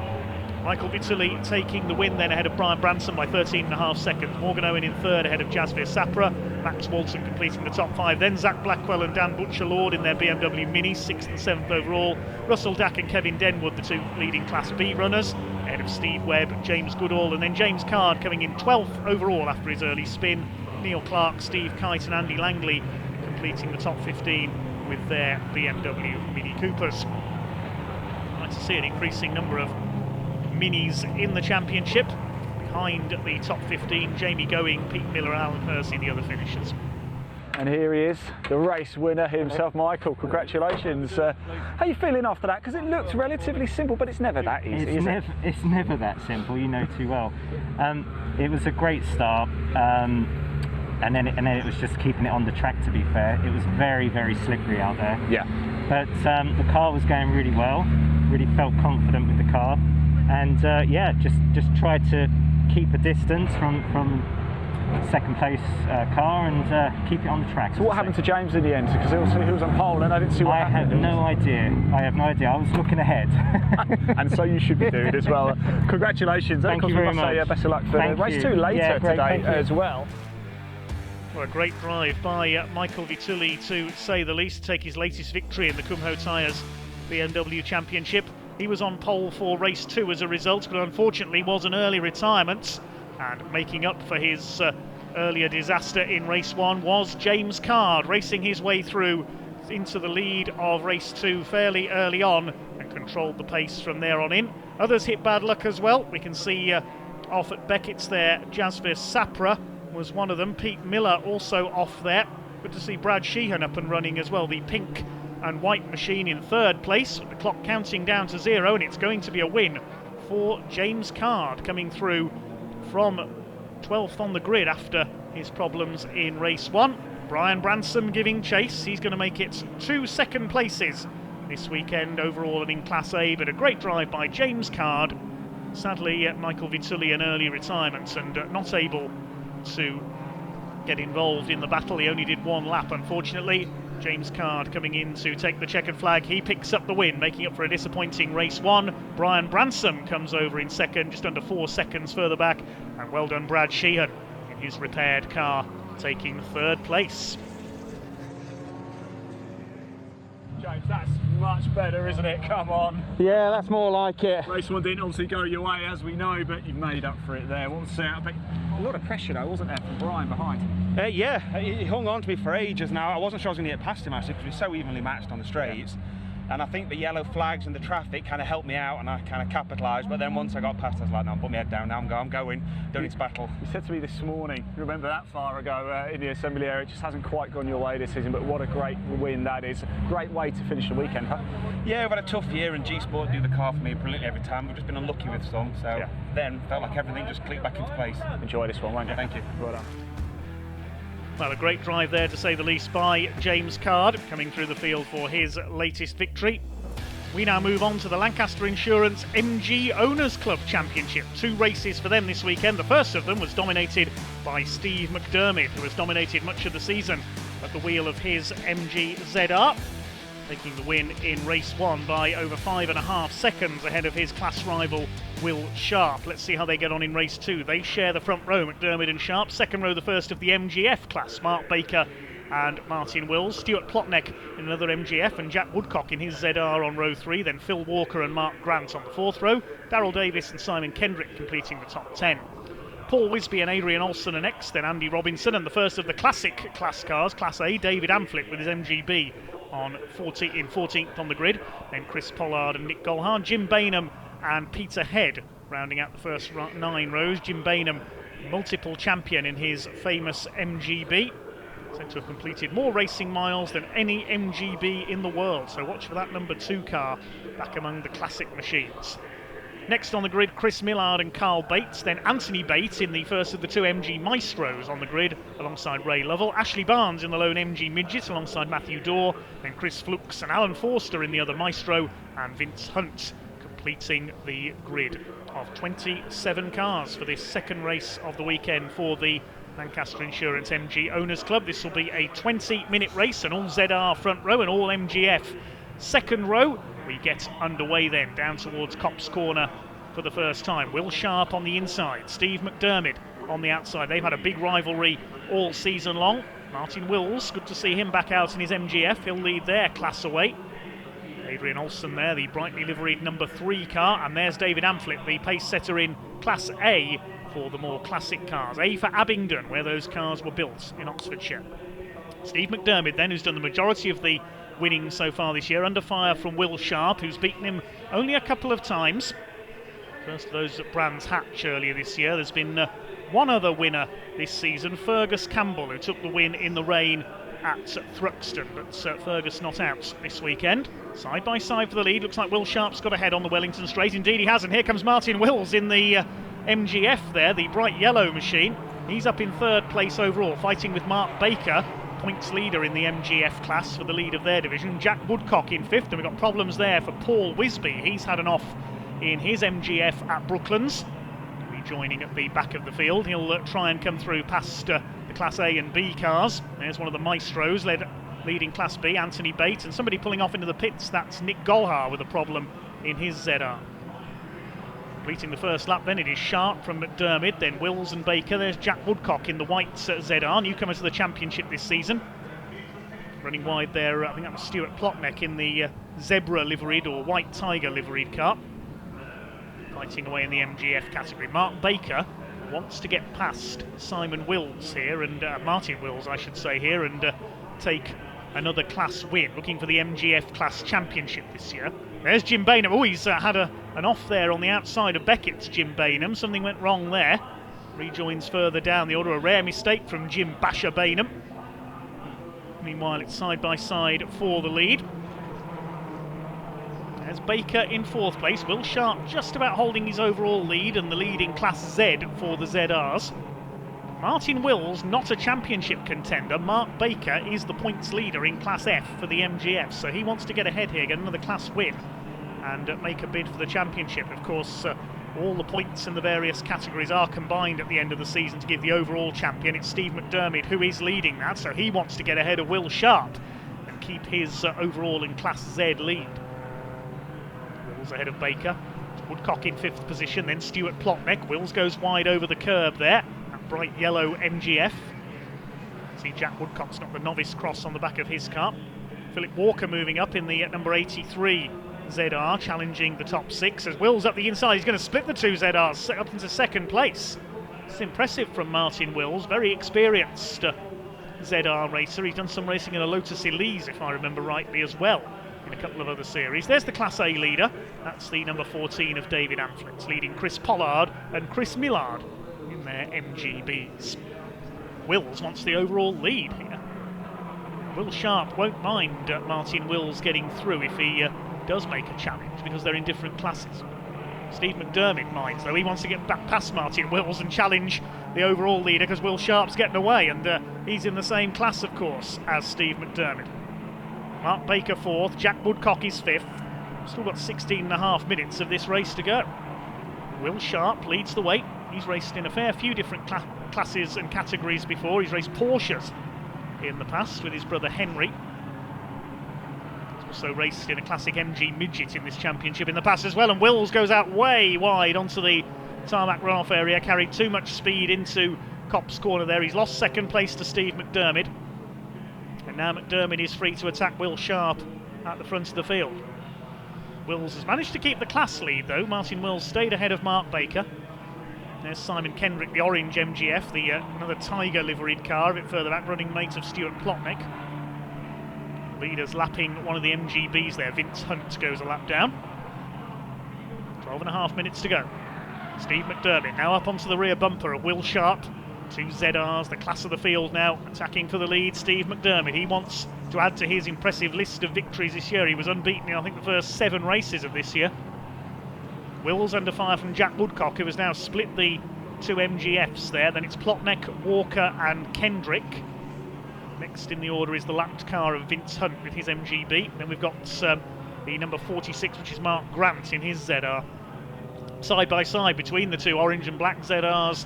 Michael Vitulli taking the win then ahead of Brian Branson by 13.5 seconds. Morgan-Owen in third ahead of Jasvir Sapra. Max Walton completing the top five. Then Zach Blackwell and Dan Butcher-Lord in their BMW Mini, 6th and 7th overall. Russell Dack and Kevin Denwood, the two leading Class B runners, ahead of Steve Webb, James Goodall, and then James Card coming in 12th overall after his early spin. Neil Clark, Steve Kite and Andy Langley completing the top 15 with their BMW Mini Coopers. I'd like to see an increasing number of Minis in the championship. Behind the top 15, Jamie Going, Pete Miller, Alan Hersey, the other finishers. And here he is, the race winner himself, Michael. Congratulations. How are you feeling after that? Because it looked relatively simple, but it's never that easy, is it? It's never that simple, you know too well. It was a great start, and then it was just keeping it on the track, to be fair. It was very, very slippery out there. Yeah. But the car was going really well, really felt confident with the car. And yeah, just tried to keep a distance from second place car and keep it on the track. So what happened to James in the end? Because he was on pole and I didn't see what happened. I have no idea. I was looking ahead. And so you should be doing as well. Congratulations. Thank you very much. Best of luck for race 2 later today as well. Well, a great drive by Michael Vitulli, to say the least, take his latest victory in the Kumho Tyres BMW Championship. He was on pole for race 2 as a result, but unfortunately was an early retirement. And making up for his earlier disaster in race 1 was James Card, racing his way through into the lead of race 2 fairly early on and controlled the pace from there on in. Others hit bad luck as well. We can see off at Beckett's there, Jasvir Sapra was one of them. Pete Miller also off there. Good to see Brad Sheehan up and running as well, the pink and white machine in third place. The clock counting down to 0, and it's going to be a win for James Card, coming through from 12th on the grid after his problems in race 1. Brian Bransom giving chase. He's going to make it 2 second places this weekend overall and in Class A, but a great drive by James Card. Sadly, Michael Vitulli an early retirement and not able to get involved in the battle. He only did 1 lap, unfortunately. James Card coming in to take the checkered flag. He picks up the win, making up for a disappointing race 1. Brian Bransom comes over in second, just under 4 seconds further back. And well done Brad Sheehan in his repaired car, taking third place. James, that's much better, isn't it? Come on. Yeah, that's more like it. Race 1 didn't obviously go your way, as we know, but you've made up for it there. What was that? A lot of pressure though, wasn't there, from Brian behind? Yeah, he hung on to me for ages now. I wasn't sure I was going to get past him actually, because we're so evenly matched on the straights. And I think the yellow flags and the traffic kind of helped me out, and I kind of capitalised. But then once I got past, I was like, no, put my head down now, I'm going, don't need to battle. You said to me this morning, you remember that far ago in the assembly area, it just hasn't quite gone your way this season, but what a great win that is. Great way to finish the weekend, huh? Yeah, we've had a tough year, and G-Sport do the car for me brilliantly every time. We've just been unlucky with some, so then felt like everything just clicked back into place. Enjoy this one, won't you? Thank you. Well done. Well, a great drive there, to say the least, by James Card, coming through the field for his latest victory. We now move on to the Lancaster Insurance MG Owners Club Championship. 2 races for them this weekend. The first of them was dominated by Steve McDermott, who has dominated much of the season at the wheel of his MG ZR. taking the win in race 1 by over 5.5 seconds ahead of his class rival Will Sharp. Let's see how they get on in race 2. They share the front row, McDermott and Sharp. Second row, the first of the MGF class, Mark Baker and Martin Wills. Stuart Plotnick in another MGF, and Jack Woodcock in his ZR on row 3. Then Phil Walker and Mark Grant on the 4th row. Darryl Davis and Simon Kendrick completing the top 10. Paul Wisby and Adrian Olsen are next, then Andy Robinson, and the first of the classic class cars, Class A, David Amflett with his MGB in 14th on the grid. Then Chris Pollard and Nick Golhar, Jim Bainham and Peter Head rounding out the first 9 rows. Jim Bainham, multiple champion in his famous MGB, said to have completed more racing miles than any MGB in the world, so watch for that number 2 car back among the classic machines. Next on the grid, Chris Millard and Carl Bates, then Anthony Bates in the first of the 2 MG Maestros on the grid alongside Ray Lovell, Ashley Barnes in the lone MG Midget alongside Matthew Dorr, then Chris Flukes and Alan Forster in the other Maestro, and Vince Hunt completing the grid of 27 cars for this second race of the weekend for the Lancaster Insurance MG Owners Club. This will be a 20-minute race, an all ZR front row and all MGF second row. We get underway then, down towards Copse Corner for the first time. Will Sharp on the inside, Steve McDermott on the outside. They've had a big rivalry all season long. Martin Wills, good to see him back out in his MGF. He'll lead their class away. Adrian Olsen there, the brightly liveried number 3 car. And there's David Amflett, the pace setter in Class A for the more classic cars. A for Abingdon, where those cars were built in Oxfordshire. Steve McDermott then, who's done the majority of the winning so far this year, under fire from Will Sharp, who's beaten him only a couple of times. First of those at Brands Hatch earlier this year. There's been one other winner this season, Fergus Campbell, who took the win in the rain at Thruxton, but Fergus not out this weekend. Side by side for the lead. Looks like Will Sharp's got ahead on the Wellington Straight. Indeed he has, and here comes Martin Wills in the MGF there, the bright yellow machine. He's up in 3rd place overall, fighting with Mark Baker, points leader in the MGF class for the lead of their division. Jack Woodcock in 5th, and we've got problems there for Paul Wisby. He's had an off in his MGF at Brooklands, rejoining at the back of the field. He'll try and come through past the Class A and B cars. There's one of the Maestros leading Class B, Anthony Bates, and somebody pulling off into the pits. That's Nick Golhar with a problem in his ZR. Completing the first lap then, it is Sharp from McDermott, then Wills and Baker. There's Jack Woodcock in the white ZR, newcomer to the championship this season. Running wide there, I think that was Stuart Plotnick in the zebra liveried or white tiger liveried car. Fighting away in the MGF category. Mark Baker wants to get past Simon Wills here, and Martin Wills I should say here, and take another class win, looking for the MGF class championship this year. There's Jim Bainham. Oh, he's had an off there on the outside of Beckett's Jim Bainham. Something went wrong there. Rejoins further down the order. A rare mistake from Jim Basher Bainham. Meanwhile, it's side by side for the lead. There's Baker in 4th place. Will Sharp just about holding his overall lead, and the lead in Class Z for the ZRs. Martin Wills, not a championship contender. Mark Baker is the points leader in Class F for the MGF, so he wants to get ahead here, get another class win, and make a bid for the championship. Of course, all the points in the various categories are combined at the end of the season to give the overall champion. It's Steve McDermott who is leading that, so he wants to get ahead of Will Sharp and keep his overall in Class Z lead. Wills ahead of Baker. Woodcock in 5th position, then Stuart Plotnick. Wills goes wide over the curb there. Bright yellow MGF. See Jack Woodcock's got the novice cross on the back of his car. Philip Walker moving up in the number 83 ZR, challenging the top 6 as Wills up the inside. He's going to split the 2 ZRs up into 2nd place. It's impressive from Martin Wills, very experienced ZR racer. He's done some racing in a Lotus Elise, if I remember rightly, as well, in a couple of other series. There's the Class A leader. That's the number 14 of David Amflett, leading Chris Pollard and Chris Millard in their MGBs. Wills wants the overall lead here. Will Sharp won't mind Martin Wills getting through if he does make a challenge, because they're in different classes. Steve McDermott minds, though. He wants to get back past Martin Wills and challenge the overall leader, because Will Sharp's getting away, and he's in the same class, of course, as Steve McDermott. Mark Baker 4th, Jack Woodcock is 5th. Still got 16.5 minutes of this race to go. Will Sharp leads the way. He's raced in a fair few different classes and categories before. He's raced Porsches in the past with his brother Henry. He's Also raced in a classic MG midget in this championship in the past as well, and Wills goes out way wide onto the tarmac runoff area, carried too much speed into Coupe's corner there. He's lost second place to Steve McDermott, and now McDermott is free to attack Will Sharp at the front of the field. Wills has managed to keep the class lead though. Martin Wills stayed ahead of Mark Baker. There's Simon Kendrick, the orange MGF, another Tiger liveried car a bit further back, running mate of Stuart Plotnick. Leaders lapping one of the MGBs there. Vince Hunt goes a lap down. 12.5 minutes to go. Steve McDermott now up onto the rear bumper of Will Sharp. 2 ZRs, the class of the field now, attacking for the lead. Steve McDermott, he wants to add to his impressive list of victories this year. He was unbeaten in, I think, the first 7 races of this year. Wills under fire from Jack Woodcock, who has now split the 2 MGFs there. Then it's Plotnick, Walker and Kendrick. Next in the order is the lapped car of Vince Hunt with his MGB. Then we've got the number 46, which is Mark Grant in his ZR. Side by side between the 2 orange and black ZRs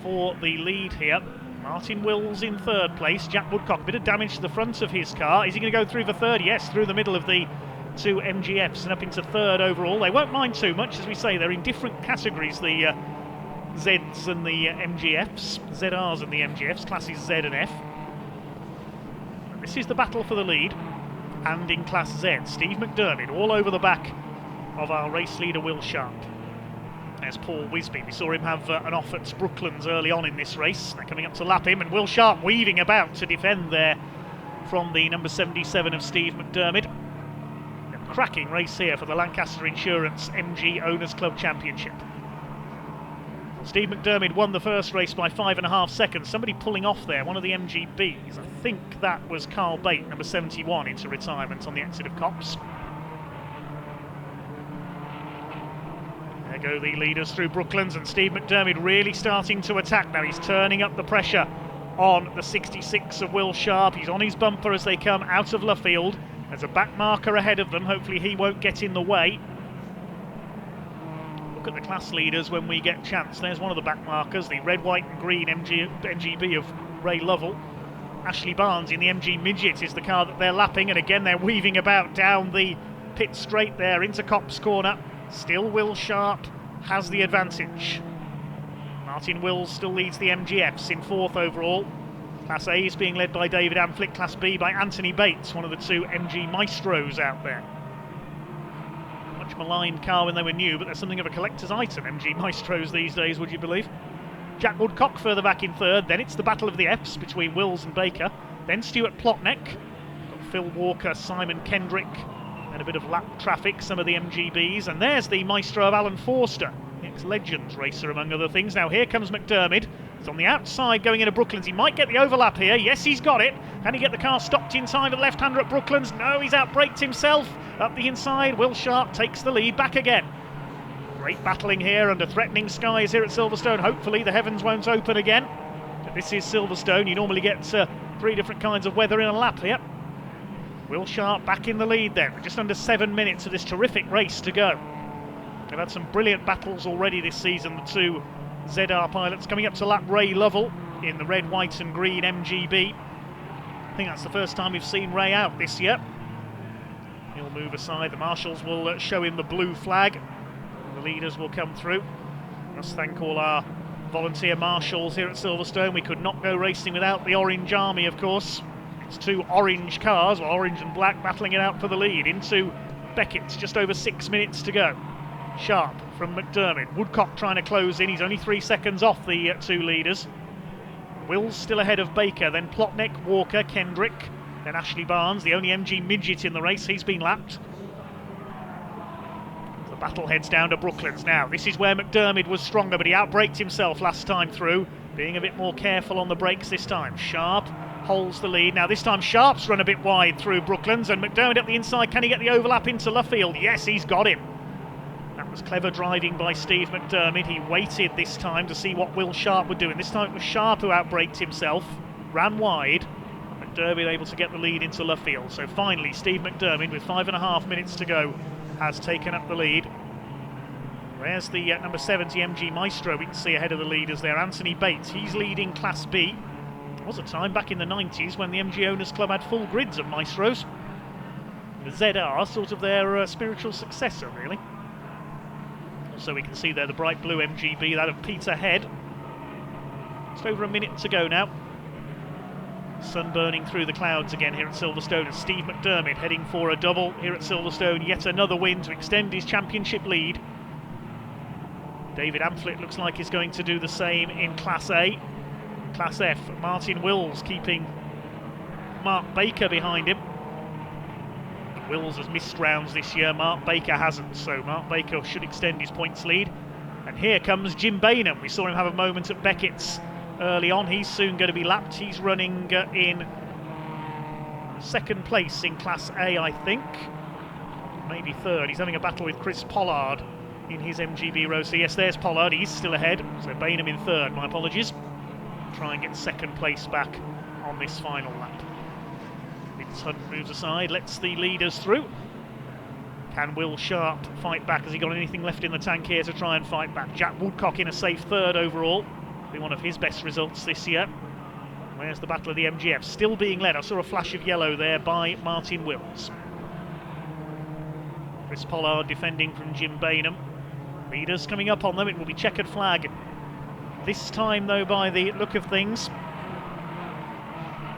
for the lead here. Martin Wills in 3rd place. Jack Woodcock, a bit of damage to the front of his car. Is he going to go through for 3rd? Yes, through the middle of the 2 MGFs and up into 3rd overall. They won't mind too much, as we say, they're in different categories, the Zs and the MGFs, ZRs and the MGFs, classes Z and F. This is the battle for the lead, and in Class Z, Steve McDermott all over the back of our race leader Will Sharp. There's Paul Wisby. We saw him have an off at Brooklands early on in this race. They're coming up to lap him, and Will Sharp weaving about to defend there from the number 77 of Steve McDermott. A cracking race here for the Lancaster Insurance MG Owners Club Championship. Steve McDermott won the first race by 5.5 seconds. Somebody pulling off there, one of the MGBs. I think that was Carl Bate, number 71, into retirement on the exit of Copse. There go the leaders through Brooklands, and Steve McDermott really starting to attack now. He's turning up the pressure on the 66 of Will Sharp. He's on his bumper as they come out of Luffield. There's a back marker ahead of them. Hopefully he won't get in the way. Look at the class leaders when we get chance. There's one of the back markers, the red, white and green MGB of Ray Lovell. Ashley Barnes in the MG Midget is the car that they're lapping, and again they're weaving about down the pit straight there into Copse corner. Still Will Sharp has the advantage. Martin Wills still leads the MGFs in 4th overall. Class A is being led by David Amflick, Class B by Anthony Bates, one of the 2 MG Maestros out there. Much maligned car when they were new, but they're something of a collector's item, MG Maestros these days, would you believe? Jack Woodcock further back in 3rd. Then it's the battle of the Fs between Wills and Baker. Then Stuart Plotnick. Got Phil Walker, Simon Kendrick, and a bit of lap traffic, some of the MGBs. And there's the Maestro of Alan Forster, the ex-Legends racer among other things. Now here comes McDermott. He's on the outside going into Brooklands. He might get the overlap here. Yes, he's got it. Can he get the car stopped in time for the left-hander at Brooklands? No, he's outbraked himself. Up the inside, Will Sharp takes the lead back again. Great battling here under threatening skies here at Silverstone. Hopefully the heavens won't open again. But this is Silverstone. You normally get 3 different kinds of weather in a lap here. Will Sharp back in the lead then. Just under 7 minutes of this terrific race to go. They've had some brilliant battles already this season, the 2 ZR pilots coming up to lap Ray Lovell in the red, white and green MGB. I think that's the first time we've seen Ray out this year. He'll move aside. The marshals will show him the blue flag. The leaders will come through. Must thank all our volunteer marshals here at Silverstone. We could not go racing without the Orange Army, of course. It's 2 orange cars, well, orange and black, battling it out for the lead into Beckett. Just over 6 minutes to go. Sharp from McDermott. Woodcock trying to close in. He's only 3 seconds off the 2 leaders. Wills still ahead of Baker. Then Plotnick, Walker, Kendrick. Then Ashley Barnes, the only MG midget in the race. He's been lapped. The battle heads down to Brooklands now. This is where McDermott was stronger, but he outbraked himself last time through. Being a bit more careful on the brakes this time. Sharp holds the lead. Now this time Sharp's run a bit wide through Brooklands, and McDermott up the inside. Can he get the overlap into Luffield? Yes, he's got him. That was clever driving by Steve McDermott. He waited this time to see what Will Sharp would do, and this time it was Sharp who outbraked himself, ran wide. McDermott able to get the lead into Luffield. So finally Steve McDermott, with 5.5 minutes to go, has taken up the lead. There's the number 70 MG Maestro we can see ahead of the leaders there, Anthony Bates. He's leading Class B. There was a time back in the 90s when the MG Owners Club had full grids of Maestros. The ZR, sort of their spiritual successor, really. Also, we can see there the bright blue MGB, that of Peter Head. Just over a minute to go now. Sun burning through the clouds again here at Silverstone, and Steve McDermott heading for a double here at Silverstone. Yet another win to extend his championship lead. David Amphlett looks like he's going to do the same in Class A. Class F, Martin Wills keeping Mark Baker behind him. Wills has missed rounds this year, Mark Baker hasn't, so Mark Baker should extend his points lead. And here comes Jim Bainham. We saw him have a moment at Beckett's early on. He's soon going to be lapped. He's running in second place in Class A, I think. Maybe third. He's having a battle with Chris Pollard in his MGB row. So yes, there's Pollard. He's still ahead. So Bainham in third. My apologies. Try and get second place back on this final lap. Vince Hunt moves aside, lets the leaders through. Can Will Sharp fight back? Has he got anything left in the tank here to try and fight back? Jack Woodcock in a safe third overall. Be one of his best results this year. Where's the battle of the MGF? Still being led. I saw a flash of yellow there by Martin Wills. Chris Pollard defending from Jim Bainham. Leaders coming up on them. It will be checkered flag. This time, though, by the look of things,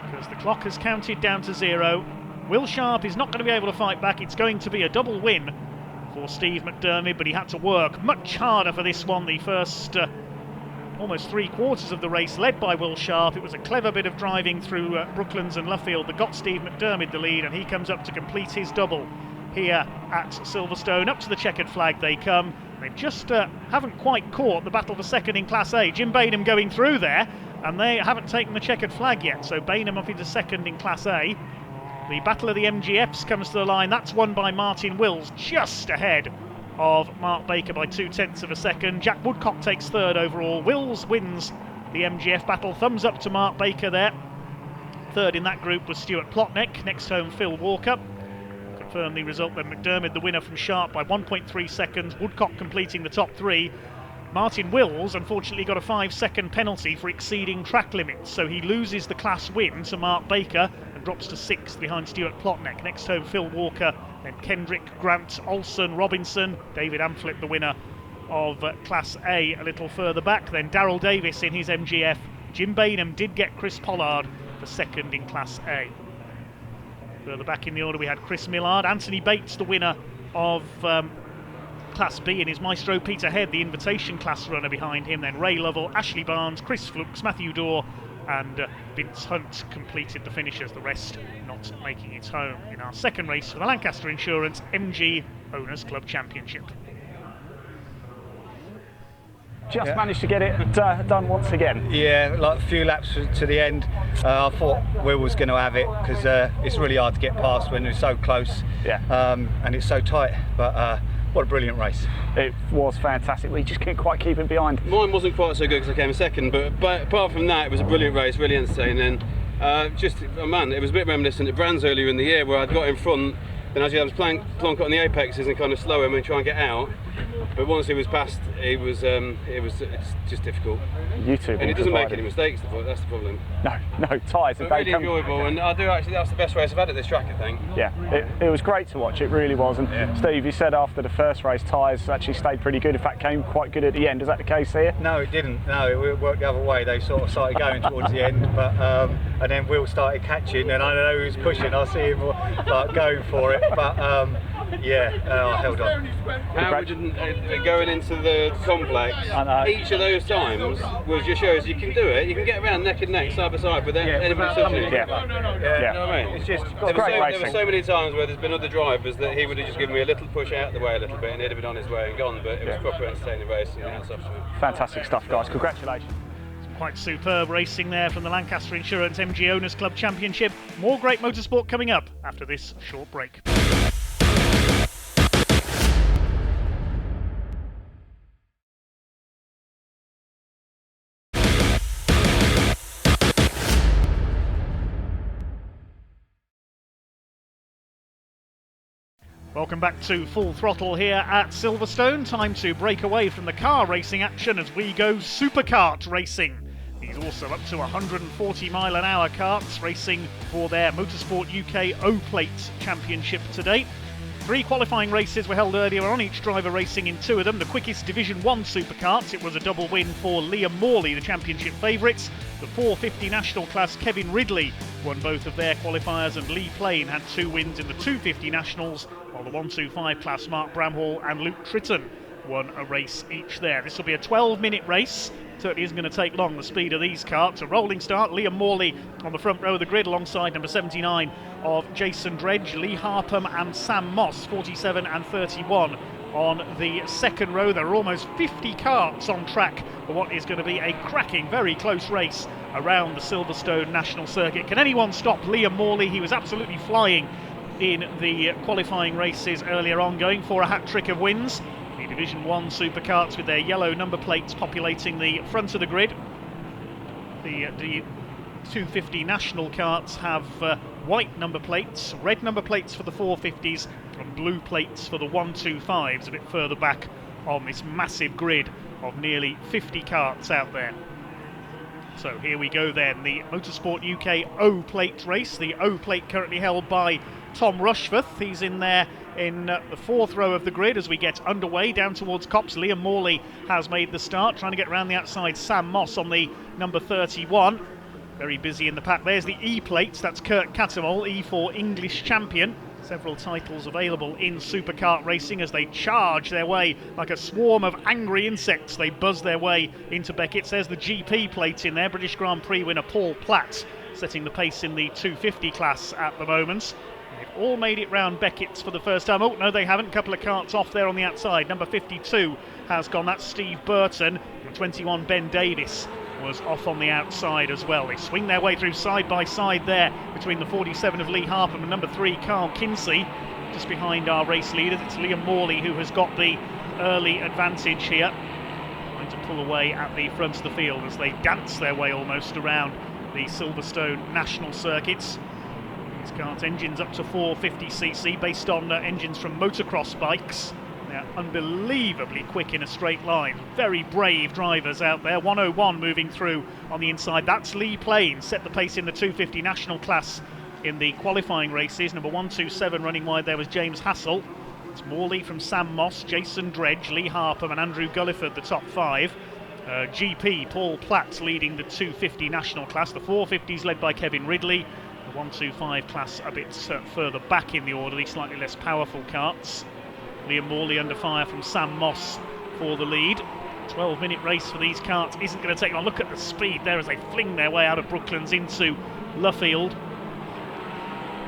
because the clock has counted down to 0. Will Sharp is not going to be able to fight back. It's going to be a double win for Steve McDermott, but he had to work much harder for this one. The first almost 3/4 of the race led by Will Sharp. It was a clever bit of driving through Brooklands and Luffield that got Steve McDermott the lead, and he comes up to complete his double here at Silverstone. Up to the checkered flag they come. They just haven't quite caught the battle for second in Class A. Jim Bainham going through there, and they haven't taken the checkered flag yet, so Bainham up into second in Class A. The battle of the MGFs comes to the line. That's won by Martin Wills, just ahead of Mark Baker by 0.2 of a second. Jack Woodcock takes third overall. Wills wins the MGF battle. Thumbs up to Mark Baker there. Third in that group was Stuart Plotnick. Next home, Phil Walker. Confirm the result then. McDermott the winner from Sharp by 1.3 seconds. Woodcock completing the top three. Martin Wills unfortunately got a 5-second penalty for exceeding track limits, so he loses the class win to Mark Baker and drops to 6th behind Stuart Plotnick. Next home, Phil Walker, then Kendrick, Grant, Olsen, Robinson. David Amphlett the winner of Class A a little further back. Then Darryl Davis in his MGF. Jim Bainham did get Chris Pollard for second in Class A. Further back in the order we had Chris Millard, Anthony Bates the winner of Class B in his Maestro, Peter Head the invitation class runner behind him, then Ray Lovell, Ashley Barnes, Chris Flukes, Matthew Dorr and Vince Hunt completed the finishers, the rest not making it home in our second race for the Lancaster Insurance MG Owners Club Championship. Just managed to get it done once again. Yeah, like a few laps to the end. I thought Will was going to have it because it's really hard to get past when it's so close. Yeah. And it's so tight. But what a brilliant race. It was fantastic. We just couldn't quite keep it behind. Mine wasn't quite so good because I came second, but apart from that, it was a brilliant race, really entertaining. Man, it was a bit reminiscent of Brands earlier in the year where I'd got in front, then as I was plonk on the apexes and kind of slow him and try and get out. But once he was past, it's just difficult. You two. And he doesn't make any mistakes. That's the problem. No, tyres. But really enjoyable, and I do actually. That's the best race I've had at this track, I think. Yeah, it was great to watch. It really was. And yeah. Steve, you said after the first race, tyres actually stayed pretty good. In fact, came quite good at the end. Is that the case here? No, it didn't. No, it worked the other way. They sort of started going towards the end, but and then Will started catching, and I don't know who's pushing. I see him like going for it, but I held on. How going into the complex, each of those times was just shows you can do it. You can get around neck and neck, side by side, without anybody touching you. Yeah. You know what I mean? It's just there were so many times where there's been other drivers that he would have just given me a little push out the way a little bit, and he'd have been on his way and gone. But it was proper entertaining race, and hats off to him. Fantastic stuff, guys. Congratulations. Quite superb racing there from the Lancaster Insurance MG Owners Club Championship. More great motorsport coming up after this short break. Welcome back to Full Throttle here at Silverstone. Time to break away from the car racing action as we go superkart racing. He's also up to 140-mile-an-hour karts, racing for their Motorsport UK O-Plate Championship today. 3 qualifying races were held earlier on, each driver racing in 2 of them. The quickest Division 1 supercarts, it was a double win for Liam Morley, the championship favourites. The 450 national class, Kevin Ridley won both of their qualifiers, and Lee Plain had 2 wins in the 250 nationals, while the 125 class, Mark Bramhall and Luke Tritton won a race each there. This will be a 12-minute race. Certainly isn't going to take long, the speed of these karts. A rolling start, Liam Morley on the front row of the grid alongside number 79 of Jason Dredge, Lee Harpham and Sam Moss, 47 and 31 on the second row. There are almost 50 karts on track for what is going to be a cracking, very close race around the Silverstone National Circuit. Can anyone stop Liam Morley? He was absolutely flying in the qualifying races earlier on, going for a hat-trick of wins. The Division 1 supercarts with their yellow number plates populating the front of the grid. The 250 national karts have white number plates, red number plates for the 450s and blue plates for the 125s a bit further back on this massive grid of nearly 50 karts out there. So here we go then, the Motorsport UK O-Plate race. The O-Plate currently held by Tom Rushforth. He's in there in the 4th row of the grid as we get underway down towards Copse. Liam Morley has made the start, trying to get around the outside. Sam Moss on the number 31. Very busy in the pack. There's the E-plates, that's Kurt Cattermole, E for English champion. Several titles available in superkart racing as they charge their way like a swarm of angry insects. They buzz their way into Beckett's. There's the GP plate in there. British Grand Prix winner Paul Platt setting the pace in the 250 class at the moment. They've all made it round Beckett's for the first time. Oh, no, they haven't. A couple of karts off there on the outside. Number 52 has gone. That's Steve Burton. 21, Ben Davis, was off on the outside as well. They swing their way through side by side there between the 47 of Lee Harpham and number 3, Carl Kinsey. Just behind our race leaders, it's Liam Morley who has got the early advantage here. Trying to pull away at the front of the field as they dance their way almost around the Silverstone National Circuits. These karts, engines up to 450cc, based on engines from motocross bikes. They're unbelievably quick in a straight line. Very brave drivers out there. 101 moving through on the inside. That's Lee Plain, set the pace in the 250 national class in the qualifying races. Number 127 running wide there was James Hassel. It's Morley from Sam Moss, Jason Dredge, Lee Harpham and Andrew Gulliford, the top 5. GP, Paul Platt leading the 250 national class. The 450s led by Kevin Ridley. The 125 class a bit further back in the order, these slightly less powerful karts. Liam Morley under fire from Sam Moss for the lead. 12-minute race for these karts isn't going to take long. Look at the speed there as they fling their way out of Brooklands into Luffield.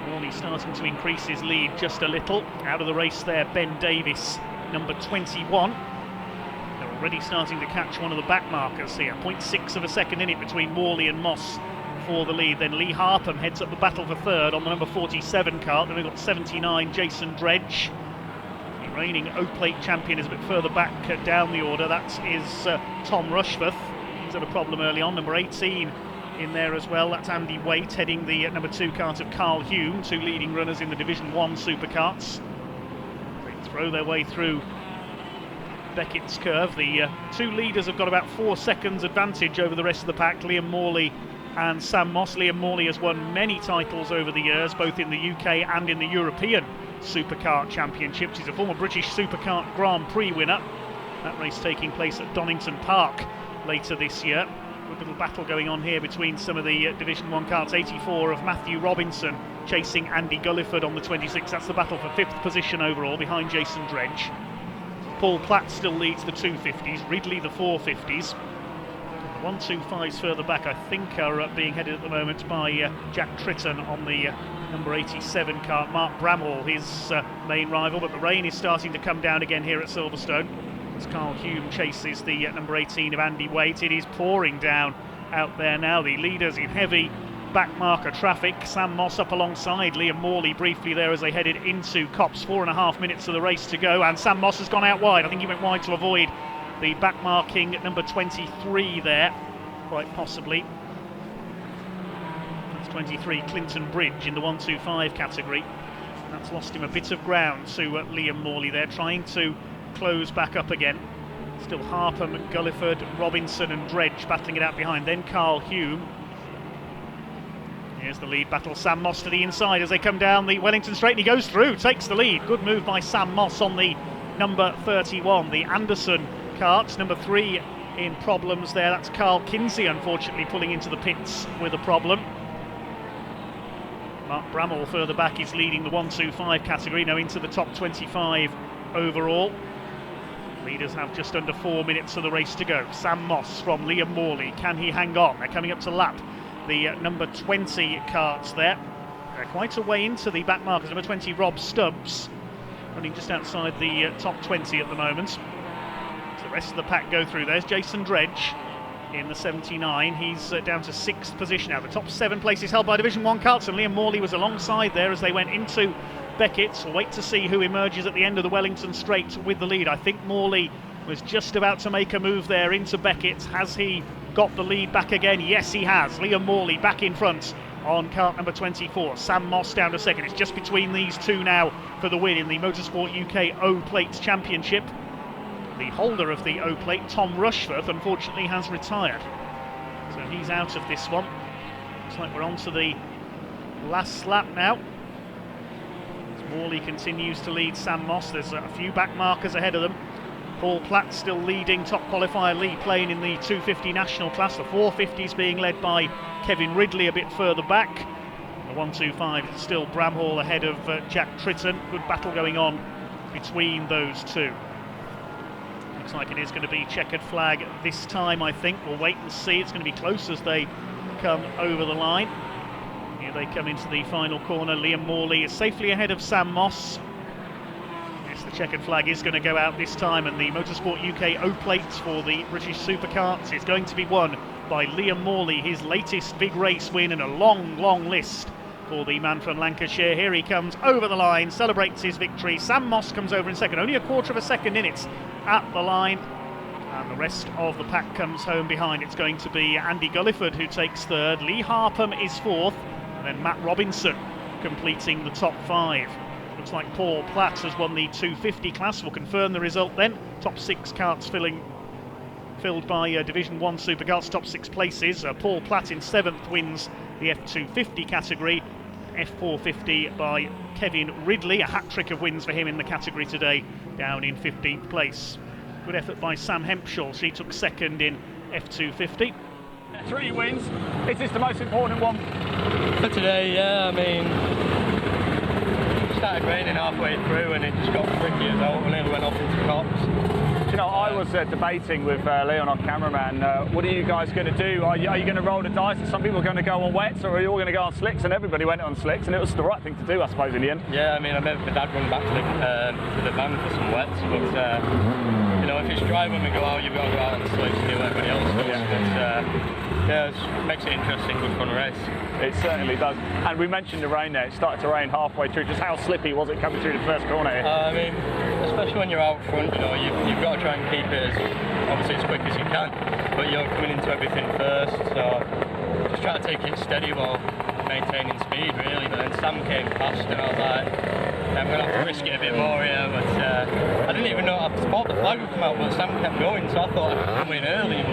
Morley starting to increase his lead just a little. Out of the race there, Ben Davis, number 21. They're already starting to catch one of the back markers here. 0.6 of a second in it between Morley and Moss for the lead. Then Lee Harpham heads up the battle for third on the number 47 kart. Then we've got 79, Jason Dredge. Reigning O-Plate champion is a bit further back down the order. That is Tom Rushforth. He's had a problem early on. Number 18 in there as well. That's Andy Waite heading the number 2 kart of Carl Hume, 2 leading runners in the Division 1 superkarts. They throw their way through Beckett's curve. The 2 leaders have got about 4 seconds advantage over the rest of the pack. Liam Morley and Sam Moss. Liam Morley has won many titles over the years, both in the UK and in the European Superkart Championships. He's a former British Superkart Grand Prix winner. That race taking place at Donington Park later this year. Good little battle going on here between some of the Division 1 karts. 84 of Matthew Robinson chasing Andy Gulliford on the 26. That's the battle for 5th position overall behind Jason Dredge. Paul Platt still leads the 250s, Ridley the 450s. The 125s further back I think are being headed at the moment by Jack Tritton on the number 87 kart. Mark Bramhall, his main rival, but the rain is starting to come down again here at Silverstone as Carl Hume chases the number 18 of Andy Waite. It is pouring down out there now. The leaders in heavy back marker traffic. Sam Moss up alongside Liam Morley briefly there as they headed into Copse. 4.5 minutes of the race to go, and Sam Moss has gone out wide. I think he went wide to avoid the back marking number 23 there, quite possibly. 23 Clinton Bridge in the 125 category. That's lost him a bit of ground to Liam Morley there, trying to close back up again. Still Harpham, Gulliford, Robinson and Dredge battling it out behind. Then Carl Hume. Here's the lead battle. Sam Moss to the inside as they come down the Wellington straight, and he goes through, takes the lead. Good move by Sam Moss on the number 31. The Anderson kart, number 3 in problems there. That's Carl Kinsey, unfortunately, pulling into the pits with a problem. Mark Bramall further back is leading the 125 category, now into the top 25 overall. Leaders have just under 4 minutes of the race to go. Sam Moss from Liam Morley, can he hang on? They're coming up to lap the number 20 karts there. They're quite a way into the back markers. Number 20 Rob Stubbs running just outside the top 20 at the moment. So the rest of the pack go through. There's Jason Dredge in the 79. He's down to 6th position now. The top 7 places held by Division 1 karts, and Liam Morley was alongside there as they went into Beckett. We'll wait to see who emerges at the end of the Wellington straight with the lead. I think Morley was just about to make a move there into Beckett. Has he got the lead back again? Yes, he has. Liam Morley back in front on kart number 24. Sam Moss down to 2nd. It's just between these two now for the win in the Motorsport UK O-Plate Championship. The holder of the O-Plate, Tom Rushforth, unfortunately has retired, so he's out of this one. Looks like we're on to the last lap now. As Morley continues to lead Sam Moss. There's a few back markers ahead of them. Paul Platt still leading top qualifier Lee Plain in the 250 national class. The 450 is being led by Kevin Ridley a bit further back. The 125 is still Bramhall ahead of Jack Tritton. Good battle going on between those two. Looks like it is going to be checkered flag this time, I think. We'll wait and see. It's going to be close as they come over the line. Here they come into the final corner. Liam Morley is safely ahead of Sam Moss. Yes, the checkered flag is going to go out this time, and the Motorsport UK O-Plates for the British Supercarts is going to be won by Liam Morley, his latest big race win, and a long, long list for the man from Lancashire. Here he comes over the line, celebrates his victory. Sam Moss comes over in second, only a quarter of a second in it at the line, and the rest of the pack comes home behind. It's going to be Andy Gulliford who takes third, Lee Harpham is fourth, and then Matt Robinson completing the top 5. Looks like Paul Platt has won the 250 class. We'll confirm the result then. Top 6 carts filled by Division 1 Supercarts, top 6 places. Paul Platt in 7th wins the F250 category. F450 by Kevin Ridley, a hat-trick of wins for him in the category today, down in 15th place. Good effort by Sam Hempshall, she took 2nd in F250. 3 wins, is this the most important one? For today, yeah, I mean, it started raining halfway through and it just got tricky as well, we nearly went off into cops. You know, I was debating with Leon, our cameraman, what are you guys going to do? Are you going to roll the dice? Are some people going to go on wets, or are you all going to go on slicks? And everybody went on slicks, and it was the right thing to do, I suppose, in the end. Yeah, I mean, I made my dad run back to the van for some wets, but you know, if it's dry when we go out, you've got to go out on the slicks and do what everybody else does. Yeah, it makes it interesting, good fun race. It certainly does. And we mentioned the rain there. It started to rain halfway through. Just how slippy was it coming through the first corner here? I mean, especially when you're out front, you know, you've got to try and keep it obviously as quick as you can, but you're coming into everything first, so just try to take it steady while maintaining speed, really. But then Sam came past and I was like, I'm going to have to risk it a bit more here, but I didn't even know, I thought the flag would come out, but Sam kept going, so I thought I'd come in early,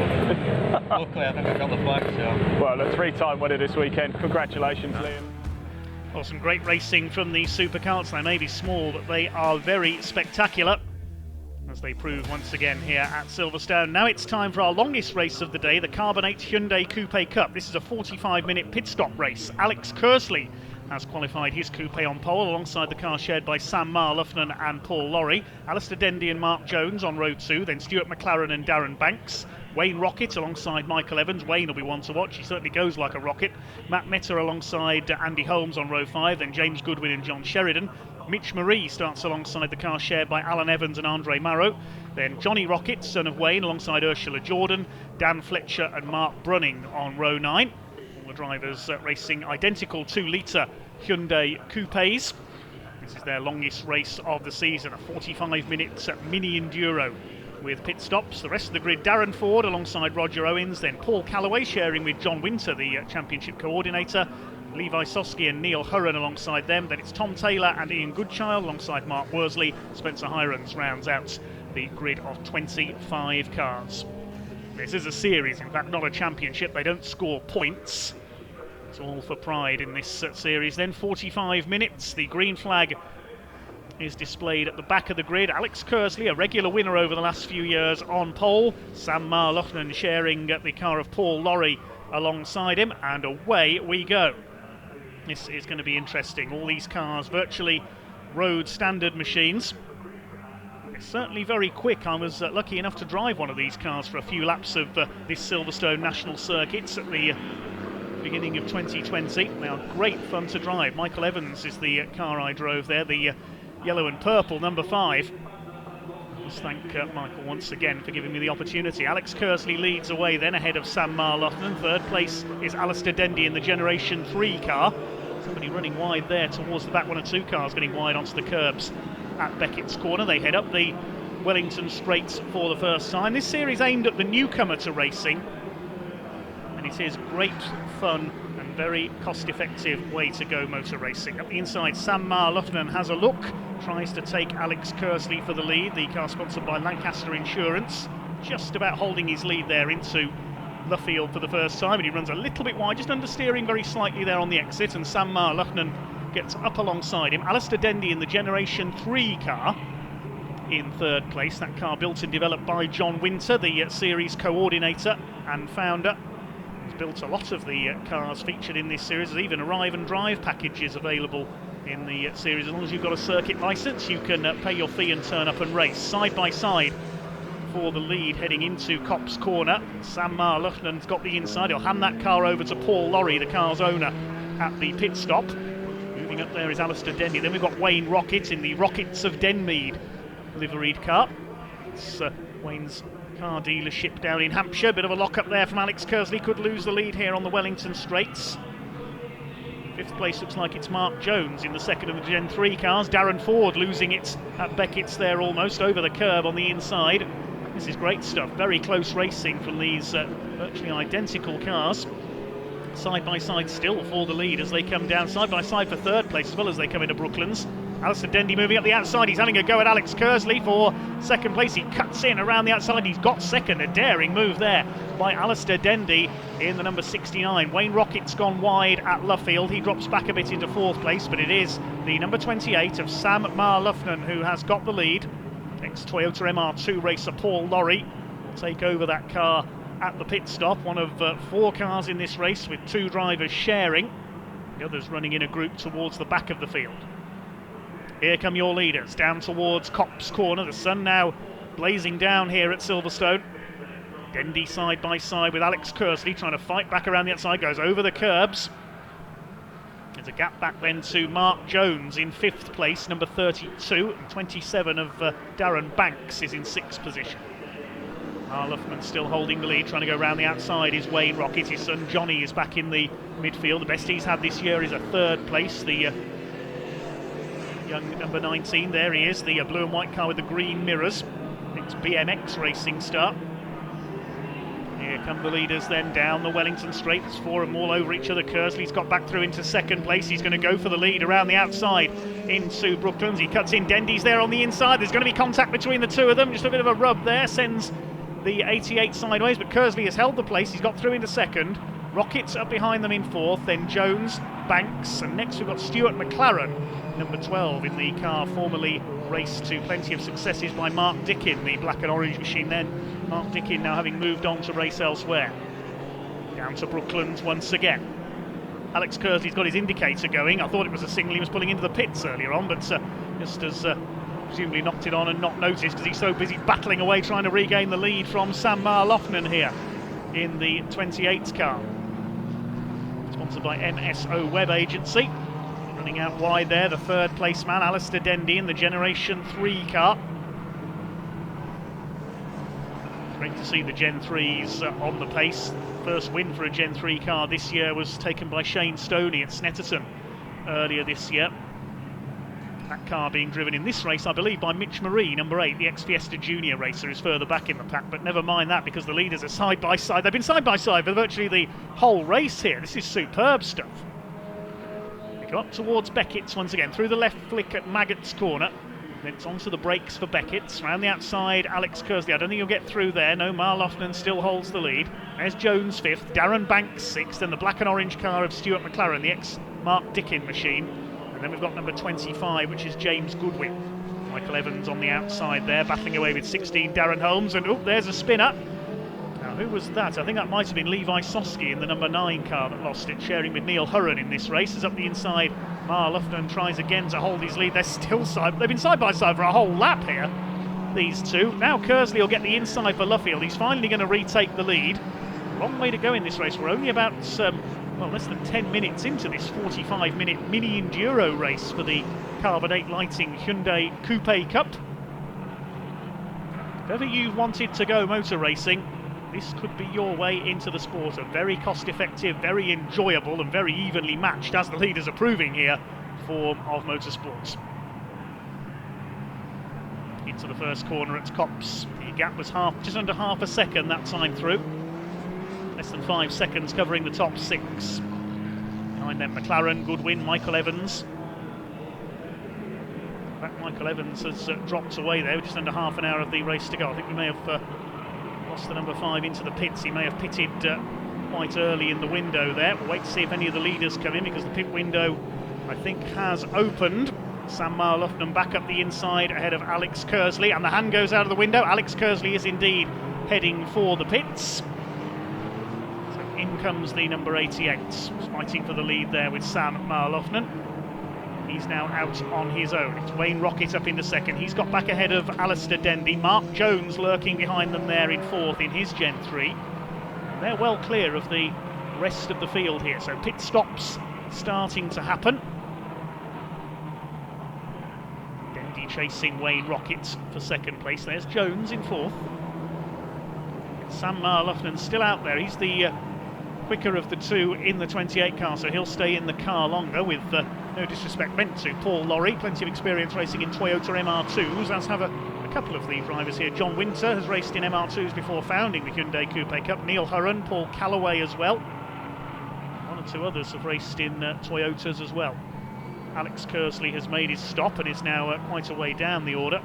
but luckily I think I got the flag, so. Well, a 3-time winner this weekend. Congratulations, Liam. Well, some great racing from the supercarts. They may be small, but they are very spectacular, as they prove once again here at Silverstone. Now it's time for our longest race of the day, the Carbonate Hyundai Coupe Cup. This is a 45-minute pit stop race. Alex Kersley has qualified his coupe on pole alongside the car shared by Sam Marluffman and Paul Lorry. Alistair Dendy and Mark Jones on row 2, then Stuart McLaren and Darren Banks. Wayne Rocket alongside Michael Evans. Wayne will be one to watch, he certainly goes like a rocket. Matt Meta alongside Andy Holmes on row 5, then James Goodwin and John Sheridan. Mitch Marie starts alongside the car shared by Alan Evans and Andre Marrow. Then Johnny Rocket, son of Wayne, alongside Ursula Jordan, Dan Fletcher and Mark Brunning on row 9. All the drivers racing identical 2-litre Hyundai Coupes. This is their longest race of the season, a 45-minute mini enduro with pit stops. The rest of the grid, Darren Ford alongside Roger Owens, then Paul Callaway sharing with John Winter, the championship coordinator. Levi Soski and Neil Hurren alongside them. Then it's Tom Taylor and Ian Goodchild alongside Mark Worsley. Spencer Hirons rounds out the grid of 25 cars. This is a series, in fact not a championship. They don't score points. It's all for pride in this series. Then 45 minutes, the green flag is displayed at the back of the grid. Alex Kersley, a regular winner over the last few years, on pole. Sam Marlochnan sharing the car of Paul Lorry alongside him, and away we go. This is going to be interesting. All these cars virtually road standard machines. It's certainly very quick. I was lucky enough to drive one of these cars for a few laps of this Silverstone National Circuits at the beginning of 2020. They are great fun to drive. Michael Evans is the car I drove there, the yellow and purple number 5. Let's thank Michael once again for giving me the opportunity. Alex Kersley leads away then ahead of Sam Marlochnan. Third place is Alistair Dendy in the Generation 3 car. Somebody running wide there towards the back. One or two cars getting wide onto the curbs at Beckett's corner. They head up the Wellington Straights for the first time. This series aimed at the newcomer to racing, and it is great fun and very cost-effective way to go motor racing. Up the inside, Sam Marlochnan has a look, tries to take Alex Kersley for the lead. The car sponsored by Lancaster Insurance, just about holding his lead there into Luffield for the first time, and he runs a little bit wide, just understeering very slightly there on the exit, and Sam Marlochnan gets up alongside him. Alistair Dendy in the Generation 3 car in third place. That car built and developed by John Winter, the series coordinator and founder. He's built a lot of the cars featured in this series. There's even arrive and drive packages available in the series. As long as you've got a circuit licence, you can pay your fee and turn up and race. Side by side for the lead heading into Copse Corner. Sam Marlochnan's got the inside. He'll hand that car over to Paul Lorry, the car's owner, at the pit stop. Moving up there is Alistair Dendy. Then we've got Wayne Rocket in the Rockets of Denmead liveried car. It's Wayne's car dealership down in Hampshire. Bit of a lock-up there from Alex Kersley. Could lose the lead here on the Wellington Straights. Fifth place looks like it's Mark Jones in the second of the Gen 3 cars. Darren Ford losing it at Beckett's there almost, over the curb on the inside. This is great stuff. Very close racing from these virtually identical cars. Side by side still for the lead as they come down. Side by side for third place as well as they come into Brooklands. Alistair Dendy moving up the outside. He's having a go at Alex Kersley for second place. He cuts in around the outside. He's got second. A daring move there by Alistair Dendy in the number 69. Wayne Rocket's gone wide at Luffield. He drops back a bit into fourth place, but it is the number 28 of Sam Marlochnan who has got the lead. Ex-Toyota MR2 racer Paul Lorry will take over that car at the pit stop. One of 4 cars in this race with 2 drivers sharing. The others running in a group towards the back of the field. Here come your leaders, down towards Copse Corner. The sun now blazing down here at Silverstone. Dendy side by side with Alex Kersley, trying to fight back around the outside, goes over the curbs. There's a gap back then to Mark Jones in 5th place, number 32, and 27 of Darren Banks is in 6th position. Marlochnan still holding the lead, trying to go around the outside is Wayne Rocket. His son Johnny is back in the midfield. The best he's had this year is a 3rd place. The young number 19, there he is, the blue and white car with the green mirrors. It's BMX racing start. Here come the leaders then down the Wellington Straight. There's 4 of them all over each other. Kersley's got back through into 2nd place. He's going to go for the lead around the outside into Brooklands. He cuts in. Dendy's there on the inside. There's going to be contact between the 2 of them. Just a bit of a rub there. Sends the 88 sideways, but Kersley has held the place. He's got through into 2nd. Rockets up behind them in 4th. Then Jones, Banks, and next we've got Stuart McLaren, number 12 in the car formerly raced to plenty of successes by Mark Dickin, the black and orange machine then. Mark Dickin now having moved on to race elsewhere. Down to Brooklands once again. Alex Kersley's got his indicator going. I thought it was a signal he was pulling into the pits earlier on, but just as presumably knocked it on and not noticed because he's so busy battling away trying to regain the lead from Sam Marlochnan here in the 28 car. Sponsored by MSO Web Agency. Running out wide there, the 3rd place man, Alistair Dendy in the Generation 3 car. Great to see the Gen 3s on the pace. First win for a Gen 3 car this year was taken by Shane Stoney at Snetterton earlier this year. That car being driven in this race, I believe, by Mitch Marie, number 8, the ex-Fiesta Junior racer, is further back in the pack, but never mind that because the leaders are side by side. They've been side by side for virtually the whole race here. This is superb stuff. We go up towards Beckett's once again, through the left flick at Maggot's corner. Then it's onto the brakes for Beckett. Around the outside, Alex Kersley. I don't think he'll get through there. No, Marloughlin still holds the lead. There's Jones 5th, Darren Banks 6th, and the black and orange car of Stuart McLaren, the ex-Mark Dickin machine. And then we've got number 25, which is James Goodwin. Michael Evans on the outside there, battling away with 16, Darren Holmes. And oh, there's a spinner. Now, who was that? I think that might have been Levi Soski in the number 9 car that lost it, sharing with Neil Hurren in this race. As up the inside, Marloughlin tries again to hold his lead. They're still they've been side by side for a whole lap here, these two. Now Kersley will get the inside for Luffield. He's finally going to retake the lead. Long way to go in this race. We're only about less than 10 minutes into this 45-minute mini enduro race for the Carbonate Lighting Hyundai Coupe Cup. If ever you've wanted to go motor racing, this could be your way into the sport. A very cost-effective, very enjoyable and very evenly matched, as the leaders are proving here, form of motorsports. Into the first corner at Copse. The gap was just under half a second that time through. Less than 5 seconds covering the top 6. Behind them McLaren, Goodwin, Michael Evans. In fact, Michael Evans has dropped away there with just under half an hour of the race to go. I think we may have lost the number 5 into the pits. He may have pitted quite early in the window there. We'll wait to see if any of the leaders come in, because the pit window, I think, has opened. Sam Marloughlin back up the inside ahead of Alex Kersley, and the hand goes out of the window. Alex Kersley is indeed heading for the pits. In comes the number 88, fighting for the lead there with Sam Marloughlin. He's now out on his own. It's Wayne Rocket up into second. He's got back ahead of Alistair Dendy. Mark Jones lurking behind them there in 4th in his Gen 3. They're well clear of the rest of the field here, so pit stops starting to happen. Dendy chasing Wayne Rocket for second place. There's Jones in 4th. Sam Marloughlin still out there. He's the quicker of the two in the 28 car, so he'll stay in the car longer, with no disrespect meant to Paul Lorry. Plenty of experience racing in Toyota MR2s, as have a couple of the drivers here. John Winter has raced in MR2s before founding the Hyundai Coupe Cup. Neil Hurren, Paul Callaway as well. 1 or 2 others have raced in Toyotas as well. Alex Kersley has made his stop and is now quite a way down the order.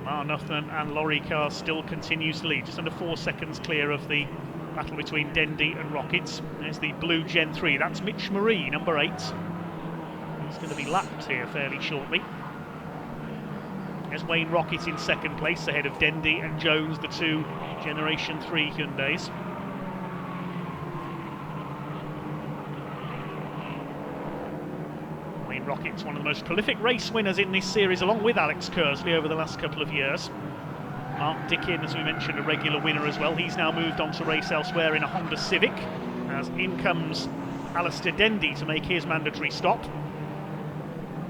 Marloughlin and Lorry car still continues to lead, just under 4 seconds clear of the battle between Dendy and Rockets. There's the blue Gen 3, that's Mitch Marie, number 8. He's going to be lapped here fairly shortly. There's Wayne Rocket in second place, ahead of Dendy and Jones, the 2 Generation 3 Hyundais. Rocket's one of the most prolific race winners in this series, along with Alex Kersley over the last couple of years. Mark Dickin, as we mentioned, a regular winner as well. He's now moved on to race elsewhere in a Honda Civic, as in comes Alistair Dendy to make his mandatory stop.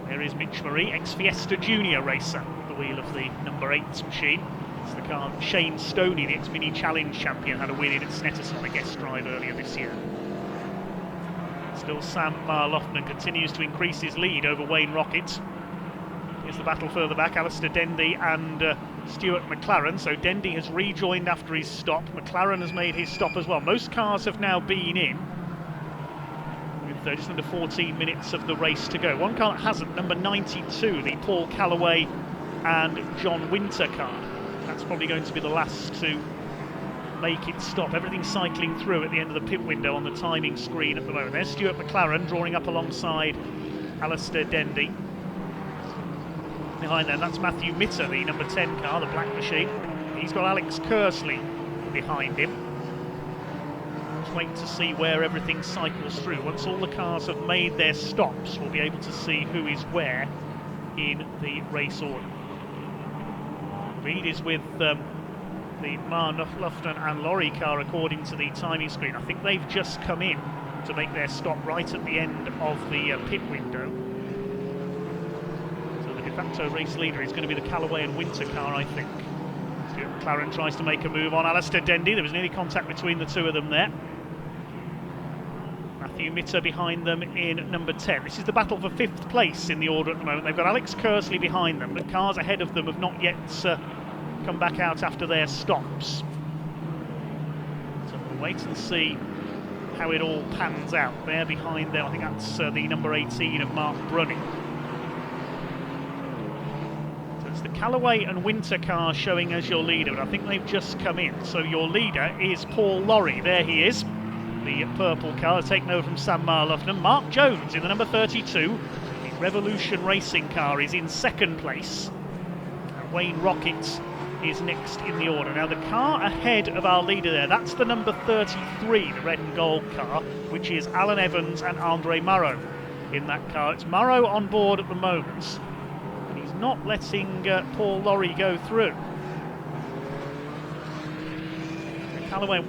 There is Mitch Marie, ex-Fiesta Junior racer, at the wheel of the number 8 machine. It's the car Shane Stoney, the ex-Mini Challenge champion, had a win in at Snetterton on a guest drive earlier this year. Still Sam Marloughlin continues to increase his lead over Wayne Rocket. Here's the battle further back, Alistair Dendy and Stuart McLaren. So Dendy has rejoined after his stop. McLaren has made his stop as well. Most cars have now been in, with just under 14 minutes of the race to go. One car that hasn't, number 92, the Paul Callaway and John Winter car. That's probably going to be the last to make it stop. Everything's cycling through at the end of the pit window on the timing screen at the moment. There's Stuart McLaren drawing up alongside Alistair Dendy. Behind them, that's Matthew Mitter, the number 10 car, the black machine. He's got Alex Kersley behind him. Let's wait to see where everything cycles through. Once all the cars have made their stops, we'll be able to see who is where in the race order. Reed is with the Marloughlin and Lorry car according to the timing screen. I think they've just come in to make their stop right at the end of the pit window. So the de facto race leader is going to be the Callaway and Winter car, I think. Stuart McLaren tries to make a move on Alistair Dendy. There was nearly contact between the two of them there. Matthew Mitter behind them in number 10. This is the battle for 5th place in the order at the moment. They've got Alex Kersley behind them. The cars ahead of them have not yet come back out after their stops. So we'll wait and see how it all pans out. There behind them, I think that's the number 18 of Mark Brunning. So it's the Callaway and Winter car showing as your leader, and I think they've just come in. So your leader is Paul Lorry. There he is, the purple car taken over from Sam Marloughlin. Mark Jones in the number 32. The Revolution Racing car is in second place. And Wayne Rocket is next in the order. Now the car ahead of our leader there, that's the number 33, the red and gold car, which is Alan Evans and Andre Murrow in that car. It's Murrow on board at the moment, and he's not letting Paul Lorry go through. Callaway,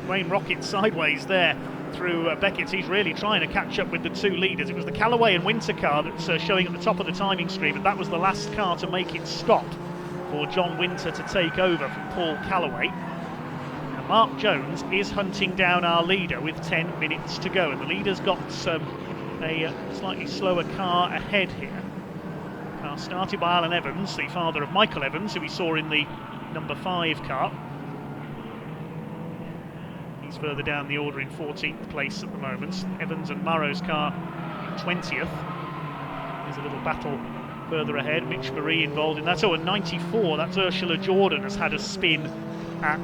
Wayne Rocket sideways there through Beckett. He's really trying to catch up with the two leaders. It was the Callaway and Winter car that's showing at the top of the timing screen, but that was the last car to make it stop for John Winter to take over from Paul Callaway. Now Mark Jones is hunting down our leader with 10 minutes to go, and the leader's got a slightly slower car ahead here. Car started by Alan Evans, the father of Michael Evans, who we saw in the number 5 car. He's further down the order in 14th place at the moment. Evans and Murrow's car in 20th. There's a little battle further ahead. Mitch Marie involved in that. Oh, and 94, that's Ursula Jordan, has had a spin at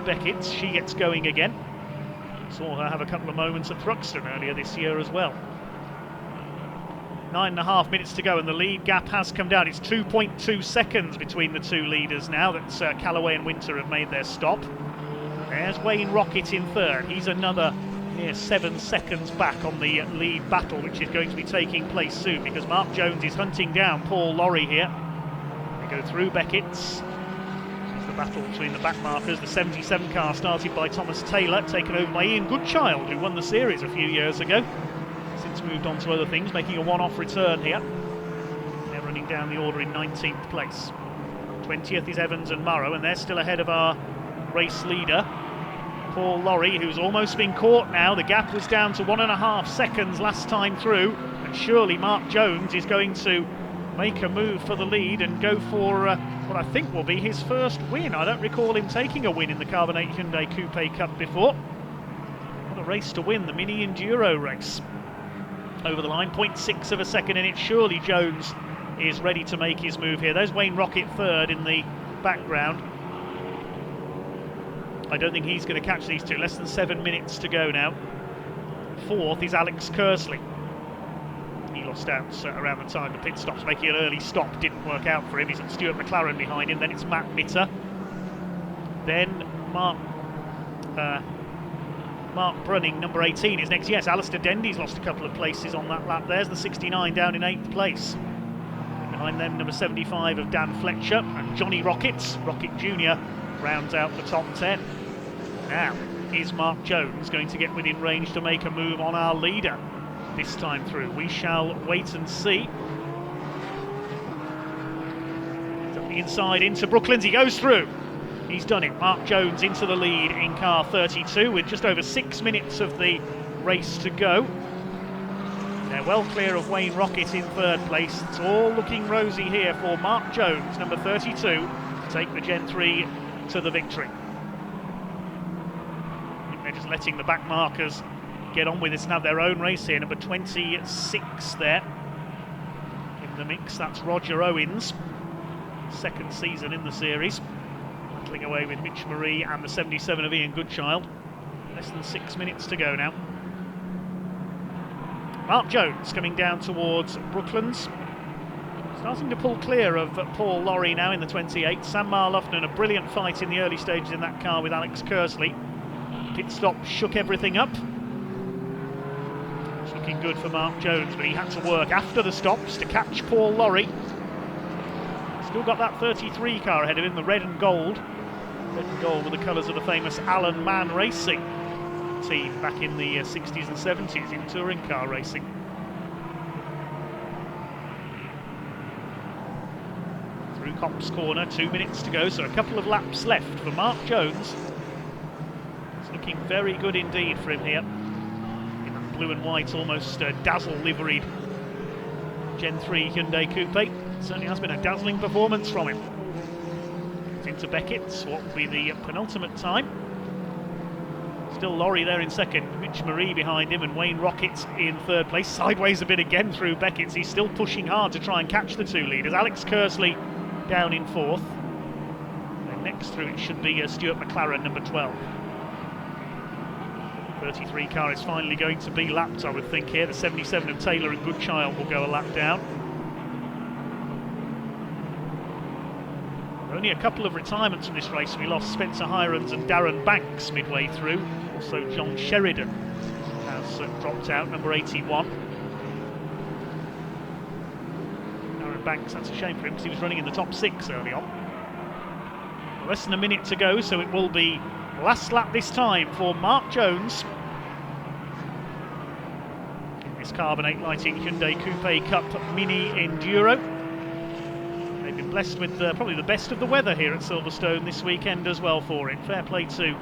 Beckett. She gets going again. Saw her have a couple of moments at Thruxton earlier this year as well. 9.5 minutes to go, and the lead gap has come down. It's 2.2 seconds between the two leaders now that Callaway and Winter have made their stop. There's Wayne Rocket in third. He's another near 7 seconds back on the lead battle, which is going to be taking place soon, because Mark Jones is hunting down Paul Lorry here. They go through Beckett's. There's the battle between the back markers. The 77 car started by Thomas Taylor, taken over by Ian Goodchild, who won the series a few years ago. Since moved on to other things, making a one-off return here. They're running down the order in 19th place. 20th is Evans and Murrow, and they're still ahead of our race leader, Paul Lorry, who's almost been caught now. The gap was down to 1.5 seconds last time through, and surely Mark Jones is going to make a move for the lead and go for what I think will be his first win. I don't recall him taking a win in the Carbonate Hyundai Coupe Cup before. What a race to win, the Mini Enduro race. Over the line, 0.6 of a second in it. Surely Jones is ready to make his move here. There's Wayne Rocket third in the background. I don't think he's going to catch these two. Less than 7 minutes to go now. Fourth is Alex Kersley. He lost out around the time the pit stops, making an early stop. Didn't work out for him. He's got Stuart McLaren behind him. Then it's Matt Mitter. Then Mark Brunning, number 18, is next. Yes, Alistair Dendy's lost a couple of places on that lap. There's the 69 down in 8th place. Behind them, number 75 of Dan Fletcher, and Johnny Rocket Jr. rounds out the top 10. Now, is Mark Jones going to get within range to make a move on our leader this time through? We shall wait and see. Up the inside into Brooklands, he goes through. He's done it. Mark Jones into the lead in car 32 with just over 6 minutes of the race to go. They're well clear of Wayne Rocket in third place. It's all looking rosy here for Mark Jones, number 32, to take the Gen 3 to the victory. I think they're just letting the back markers get on with this and have their own race here. Number 26 there in the mix. That's Roger Owens, second season in the series, battling away with Mitch Marie and the 77 of Ian Goodchild. Less than 6 minutes to go now. Mark Jones coming down towards Brooklands, starting to pull clear of Paul Lorry now in the 28. Sam Marloughlin, a brilliant fight in the early stages in that car with Alex Kersley. Pit stop shook everything up. It's looking good for Mark Jones, but he had to work after the stops to catch Paul Lorry. Still got that 33 car ahead of him, the red and gold. Red and gold with the colours of the famous Alan Mann Racing team back in the 60s and 70s in touring car racing. Through Copse Corner, 2 minutes to go, so a couple of laps left for Mark Jones. It's looking very good indeed for him here in that blue and white, almost dazzle liveried Gen 3 Hyundai Coupe. It certainly has been a dazzling performance from him. It's into Beckett, what will be the penultimate time. Still Laurie there in second, Mitch Marie behind him, and Wayne Rocket in third place. Sideways a bit again through Beckett's. He's still pushing hard to try and catch the two leaders. Alex Kersley down in fourth. And next through it should be Stuart McLaren, number 12. 33 car is finally going to be lapped, I would think, here. The 77 of Taylor and Goodchild will go a lap down. Only a couple of retirements from this race. We lost Spencer Hirons and Darren Banks midway through. Also John Sheridan has dropped out, number 81. Darren Banks, that's a shame for him because he was running in the top 6 early on. Less than a minute to go, so it will be last lap this time for Mark Jones in this Carbonate Lighting Hyundai Coupe Cup Mini Enduro. They've been blessed with probably the best of the weather here at Silverstone this weekend as well for it. Fair play to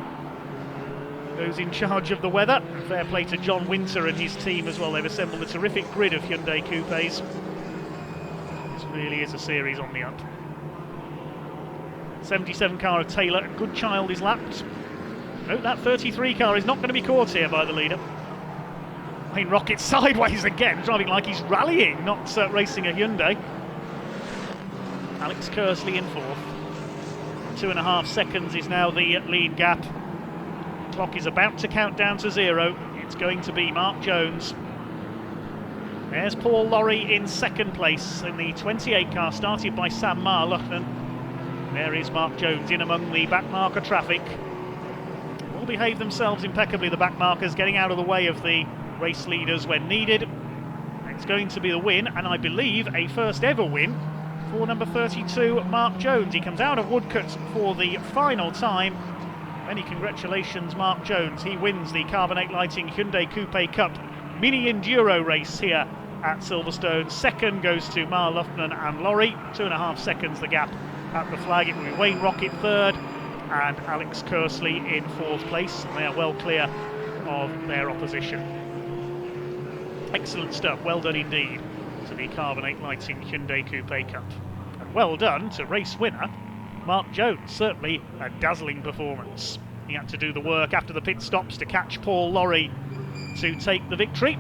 those in charge of the weather, and fair play to John Winter and his team as well. They've assembled a terrific grid of Hyundai Coupes. This really is a series on the up. 77 car of Taylor and Goodchild is lapped. Note that 33 car is not going to be caught here by the leader. Wayne Rocket sideways again, driving like he's rallying, not racing a Hyundai. Alex Kersley in fourth. 2.5 seconds is now the lead gap. Clock is about to count down to 0. It's going to be Mark Jones. There's Paul Lorry in second place in the 28 car, started by Sam Marlochlan. There is Mark Jones in among the backmarker traffic. All behave themselves impeccably, the backmarkers, getting out of the way of the race leaders when needed. It's going to be the win, and I believe a first ever win for number 32, Mark Jones. He comes out of Woodcote for the final time. Many congratulations, Mark Jones. He wins the Carbonate Lighting Hyundai Coupe Cup Mini Enduro race here at Silverstone. Second goes to Marlochlan and Lorry. 2.5 seconds the gap at the flag. It will be Wayne Rocket third and Alex Kersley in fourth place. And they are well clear of their opposition. Excellent stuff. Well done indeed to the Carbonate Lighting Hyundai Coupe Cup. And well done to race winner Mark Jones. Certainly a dazzling performance. He had to do the work after the pit stops to catch Paul Lorry to take the victory.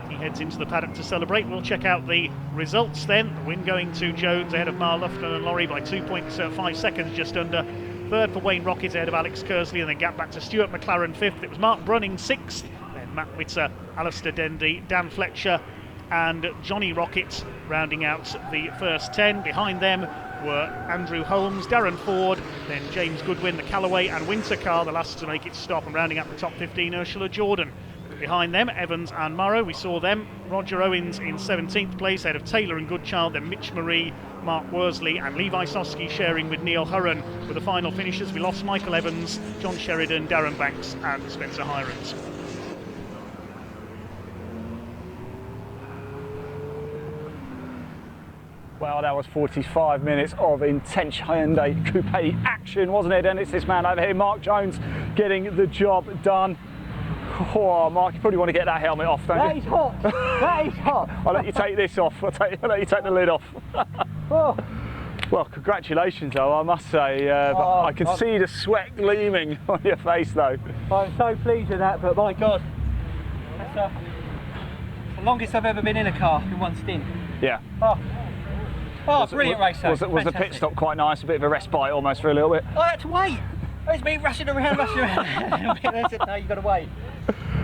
He heads into the paddock to celebrate. We'll check out the results then. The win going to Jones ahead of Marlochlan and Lorry by 2.5 seconds just under. Third for Wayne Rocket ahead of Alex Kersley, and then gap back to Stuart McLaren fifth. It was Mark Brunning sixth, then Matt Witter, Alistair Dendy, Dan Fletcher and Johnny Rocket rounding out the first 10. Behind them were Andrew Holmes, Darren Ford, then James Goodwin, the Callaway and Winter car, the last to make its stop, and rounding out the top 15, Ursula Jordan. Behind them, Evans and Morrow, we saw them. Roger Owens in 17th place, ahead of Taylor and Goodchild, then Mitch Marie, Mark Worsley and Levi Soski sharing with Neil Hurren with the final finishers. We lost Michael Evans, John Sheridan, Darren Banks and Spencer Hirons. Well, that was 45 minutes of intense Hyundai Coupe action, wasn't it? And it's this man over here, Mark Jones, getting the job done. Oh, Mark, you probably want to get that helmet off, don't you? That is hot. That is hot. I'll let you take this off. I'll let you take the lid off. Oh. Well, congratulations, though, I must say. But I can see the sweat gleaming on your face, though. I'm so pleased with that, but my God, that's the longest I've ever been in a car in one stint. Yeah. Oh, brilliant race, though. Was the pit stop quite nice? A bit of a respite almost for a little bit? I had to wait. There's me rushing around. They said, no, you've got to wait.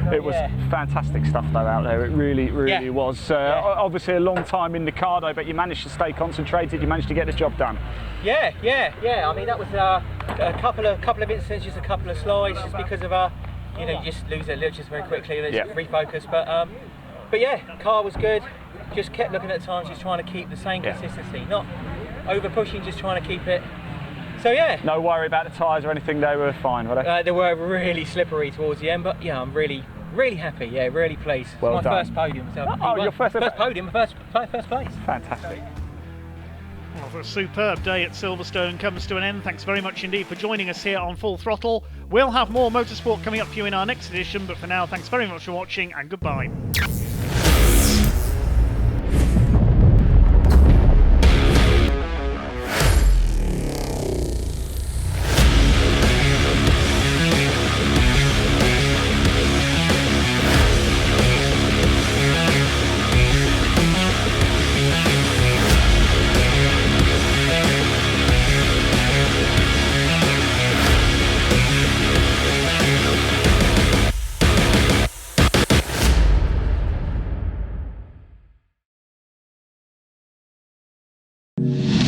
So, it was fantastic stuff though out there. It really was. Obviously a long time in the car though, but you managed to stay concentrated. You managed to get the job done. Yeah. I mean that was a couple of incidents, just a couple of slides, just because of you just lose it just very quickly. Let's refocus. But yeah, car was good. Just kept looking at the times, just trying to keep the same consistency, not over pushing, just trying to keep it. So yeah. No worry about the tyres or anything. They were fine, were they? They were really slippery towards the end, but yeah, I'm really happy. Yeah, really pleased. Well it's my done. first podium. So your first podium, first place. Fantastic. Well, a superb day at Silverstone comes to an end. Thanks very much indeed for joining us here on Full Throttle. We'll have more motorsport coming up for you in our next edition, but for now, thanks very much for watching and goodbye. Bye.